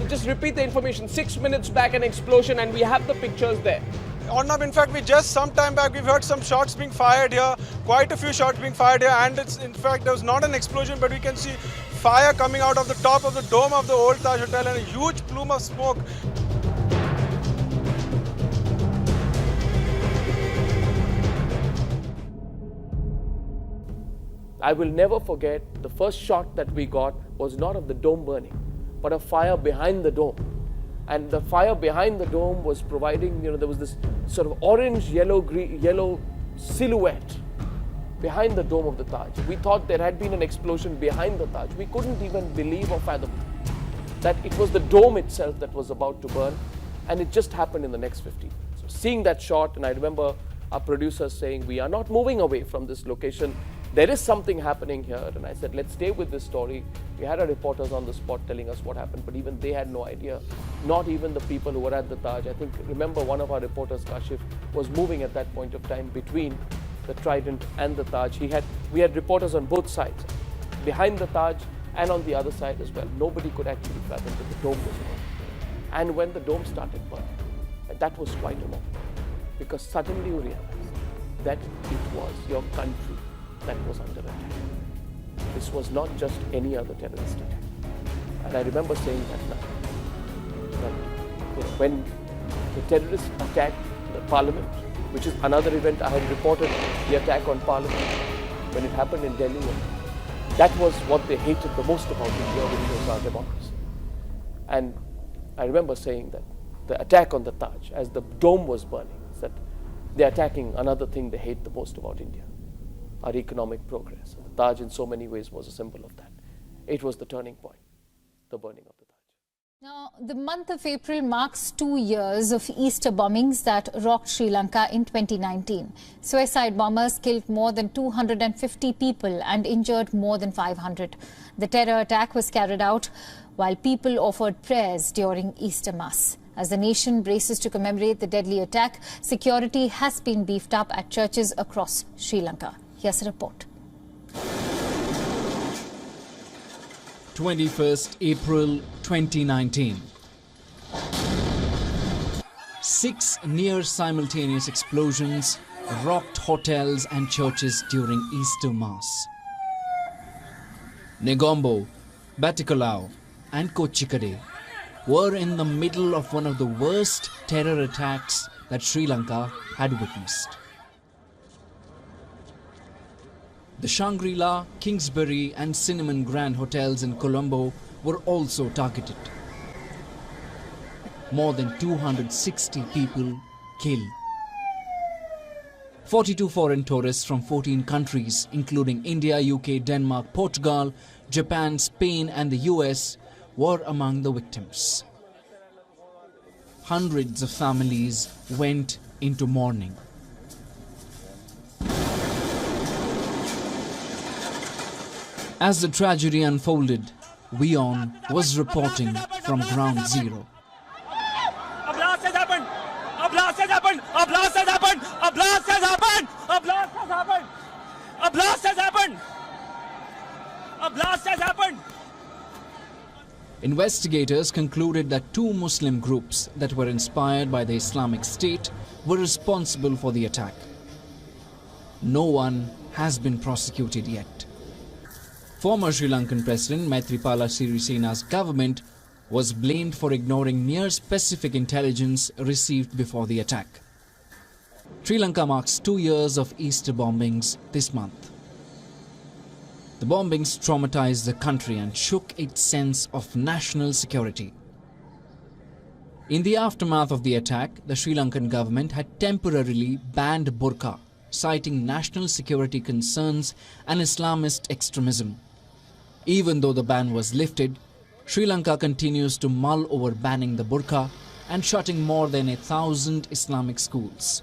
Just repeat the information. 6 minutes back, an explosion, and we have the pictures there. Arnab, in fact, some time back, we've heard some shots being fired here, quite a few shots being fired here, and in fact, there was not an explosion, but we can see fire coming out of the top of the dome of the old Taj Hotel and a huge plume of smoke. I will never forget the first shot that we got was not of the dome burning, but a fire behind the dome. And the fire behind the dome was providing, there was this sort of orange, yellow silhouette behind the dome of the Taj. We thought there had been an explosion behind the Taj. We couldn't even believe or fathom that it was the dome itself that was about to burn, and it just happened in the next 15 minutes. So seeing that shot, and I remember our producers saying, we are not moving away from this location. There is something happening here. And I said, let's stay with this story. We had our reporters on the spot telling us what happened, but even they had no idea. Not even the people who were at the Taj. I think, remember, one of our reporters, Kashif, was moving at that point of time between the Trident and the Taj. We had reporters on both sides, behind the Taj and on the other side as well. Nobody could actually fathom that the dome was burning. And when the dome started burning, that was quite a moment, because suddenly you realized that it was your country that was under attack. This was not just any other terrorist attack. And I remember saying that night, that when the terrorists attacked the parliament, which is another event, I had reported the attack on parliament when it happened in Delhi. That was what they hated the most about India, which was our democracy. And I remember saying that the attack on the Taj, as the dome was burning, is that they're attacking another thing they hate the most about India, our economic progress. And the Taj in so many ways was a symbol of that. It was the turning point, the burning of the Taj. Now, the month of April marks 2 years of Easter bombings that rocked Sri Lanka in 2019. Suicide bombers killed more than 250 people and injured more than 500. The terror attack was carried out while people offered prayers during Easter Mass. As the nation braces to commemorate the deadly attack, security has been beefed up at churches across Sri Lanka. Here's a report. 21st April 2019. 6 near-simultaneous explosions rocked hotels and churches during Easter Mass. Negombo, Batticaloa and Kochikade were in the middle of one of the worst terror attacks that Sri Lanka had witnessed. The Shangri-La, Kingsbury and Cinnamon Grand hotels in Colombo were also targeted. More than 260 people killed. 42 foreign tourists from 14 countries, including India, UK, Denmark, Portugal, Japan, Spain and the US, were among the victims. Hundreds of families went into mourning. As the tragedy unfolded, WION was reporting from ground zero. A blast has happened! A blast has happened! A blast has happened! A blast has happened! A blast has happened! A blast has happened! A blast has happened! Investigators concluded that 2 Muslim groups that were inspired by the Islamic State were responsible for the attack. No one has been prosecuted yet. Former Sri Lankan President Maithripala Sirisena's government was blamed for ignoring near-specific intelligence received before the attack. Sri Lanka marks 2 years of Easter bombings this month. The bombings traumatized the country and shook its sense of national security. In the aftermath of the attack, the Sri Lankan government had temporarily banned burqa, citing national security concerns and Islamist extremism. Even though the ban was lifted, Sri Lanka continues to mull over banning the burqa and shutting more than 1,000 Islamic schools.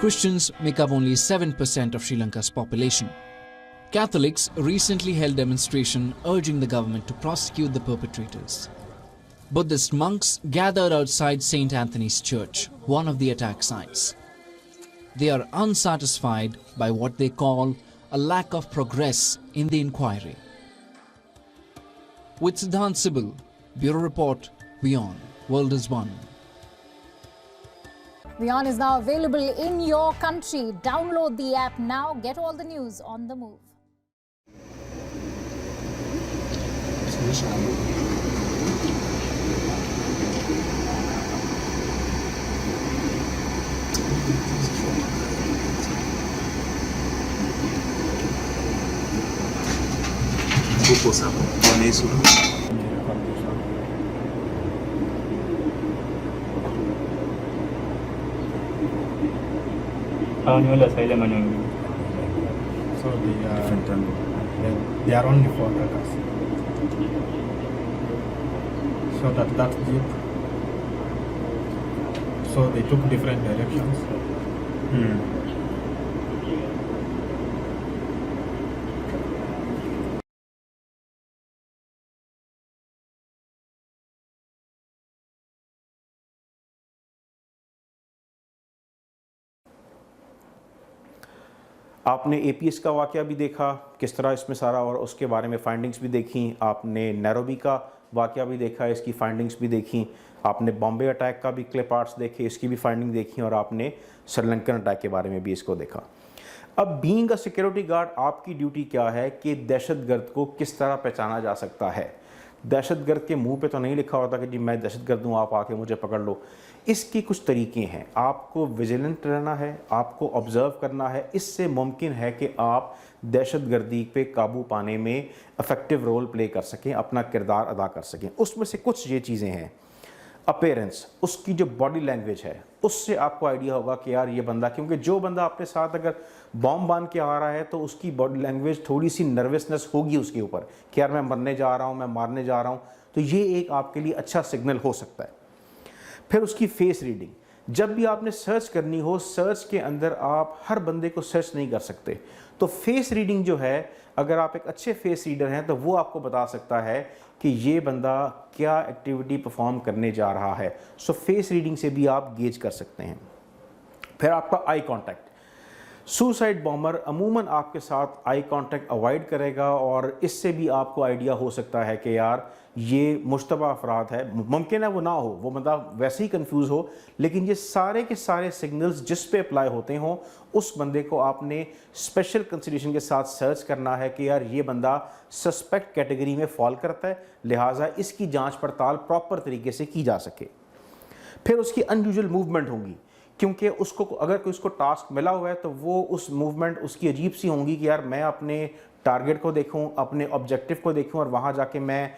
Christians make up only 7% of Sri Lanka's population. Catholics recently held demonstration urging the government to prosecute the perpetrators. Buddhist monks gathered outside St. Anthony's Church, one of the attack sites. They are unsatisfied by what they call a lack of progress in the inquiry. With Siddhant Sibal, Bureau Report, WION, World is One. WION is now available in your country. Download the app now. Get all the news on the move. pupils hapo wameisuru. So they are only 4 truckers. So that jeep. So they took different directions. आपने APS का वाक़या भी देखा किस तरह इसमें सारा, और उसके बारे में फाइंडिंग्स भी देखी। आपने नैरोबी का वाक़या भी देखा, इसकी फाइंडिंग्स भी देखी। आपने बॉम्बे अटैक का भी क्लिप आर्ट्स देखे, इसकी भी फाइंडिंग देखी, और आपने श्रीलंकन अटैक के बारे में भी इसको देखा। अब बीइंग अ सिक्योरिटी गार्ड आपकी ड्यूटी क्या है कि दहशतगर्द को किस तरह पहचाना जा सकता है। दहशतगर्द के मुंह पे तो नहीं लिखा होता कि जी मैं दहशतगर्द हूँ, आप आके मुझे पकड़ लो। इसके कुछ तरीके हैं। आपको विजिलेंट रहना है, आपको ऑब्ज़र्व करना है। इससे मुमकिन है कि आप दहशतगर्दी पे काबू पाने में इफ़ेक्टिव रोल प्ले कर सकें, अपना किरदार अदा कर सकें। उसमें से कुछ ये चीज़ें हैं। अपीयरेंस, उसकी जो बॉडी लैंग्वेज है, उससे आपको आइडिया होगा कि यार ये बंदा, क्योंकि जो बंदा अपने साथ अगर बॉम्ब बांध के आ रहा है तो उसकी बॉडी लैंग्वेज थोड़ी सी नर्वसनेस होगी उसके ऊपर कि यार मैं मरने जा रहा हूँ, मैं मारने जा रहा हूँ। तो ये एक आपके लिए अच्छा सिग्नल हो सकता है। फिर उसकी फेस रीडिंग, जब भी आपने सर्च करनी हो, सर्च के अंदर आप हर बंदे को सर्च नहीं कर सकते, तो फेस रीडिंग जो है, अगर आप एक अच्छे फेस रीडर हैं तो वो आपको बता सकता है कि ये बंदा क्या एक्टिविटी परफॉर्म करने जा रहा है। सो फेस रीडिंग से भी आप गेज कर सकते हैं। फिर आपका आई कांटेक्ट, सुसाइड बॉम्बर अमूमन आपके साथ आई कांटेक्ट अवॉइड करेगा, और इससे भी आपको आइडिया हो सकता है कि यार ये मुश्तबा अफराद है। मुमकिन है वो ना हो, वो बंदा वैसे ही कंफ्यूज हो, लेकिन ये सारे के सारे सिग्नल्स जिस पे अप्लाई होते हों, उस बंदे को आपने स्पेशल कंसिडरेशन के साथ सर्च करना है कि यार ये बंदा सस्पेक्ट कैटेगरी में फॉल करता है, लिहाजा इसकी जांच पड़ताल प्रॉपर तरीके से की जा सके। फिर उसकी अनयूजुअल मूवमेंट होंगी, क्योंकि उसको अगर कोई उसको टास्क मिला हुआ है तो वो उस मूवमेंट उसकी अजीब सी होंगी कि यार मैं अपने टारगेट को देखूं, अपने ऑब्जेक्टिव को देखूं, और वहाँ जाके मैं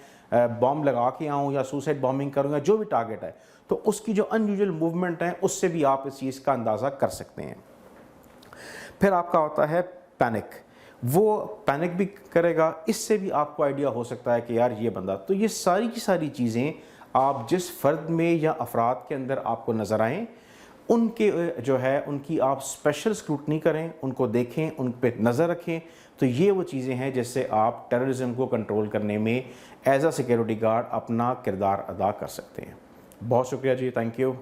बॉम्ब लगा के आऊँ या सुसाइड बॉम्बिंग करूँगा, जो भी टारगेट है। तो उसकी जो अनयूजुअल मूवमेंट है उससे भी आप इस चीज़ का अंदाज़ा कर सकते हैं। फिर आपका होता है पैनिक, वो पैनिक भी करेगा, इससे भी आपको आइडिया हो सकता है कि यार ये बंदा। तो ये सारी की सारी चीज़ें आप जिस फ़र्द में या अफराद के अंदर आपको नज़र आएँ, उनके जो है उनकी आप स्पेशल स्क्रूटनी करें, उनको देखें, उन पे नज़र रखें। तो ये वो चीज़ें हैं जिससे आप टेररिज्म को कंट्रोल करने में एज अ सिक्योरिटी गार्ड अपना किरदार अदा कर सकते हैं। बहुत शुक्रिया जी, थैंक यू।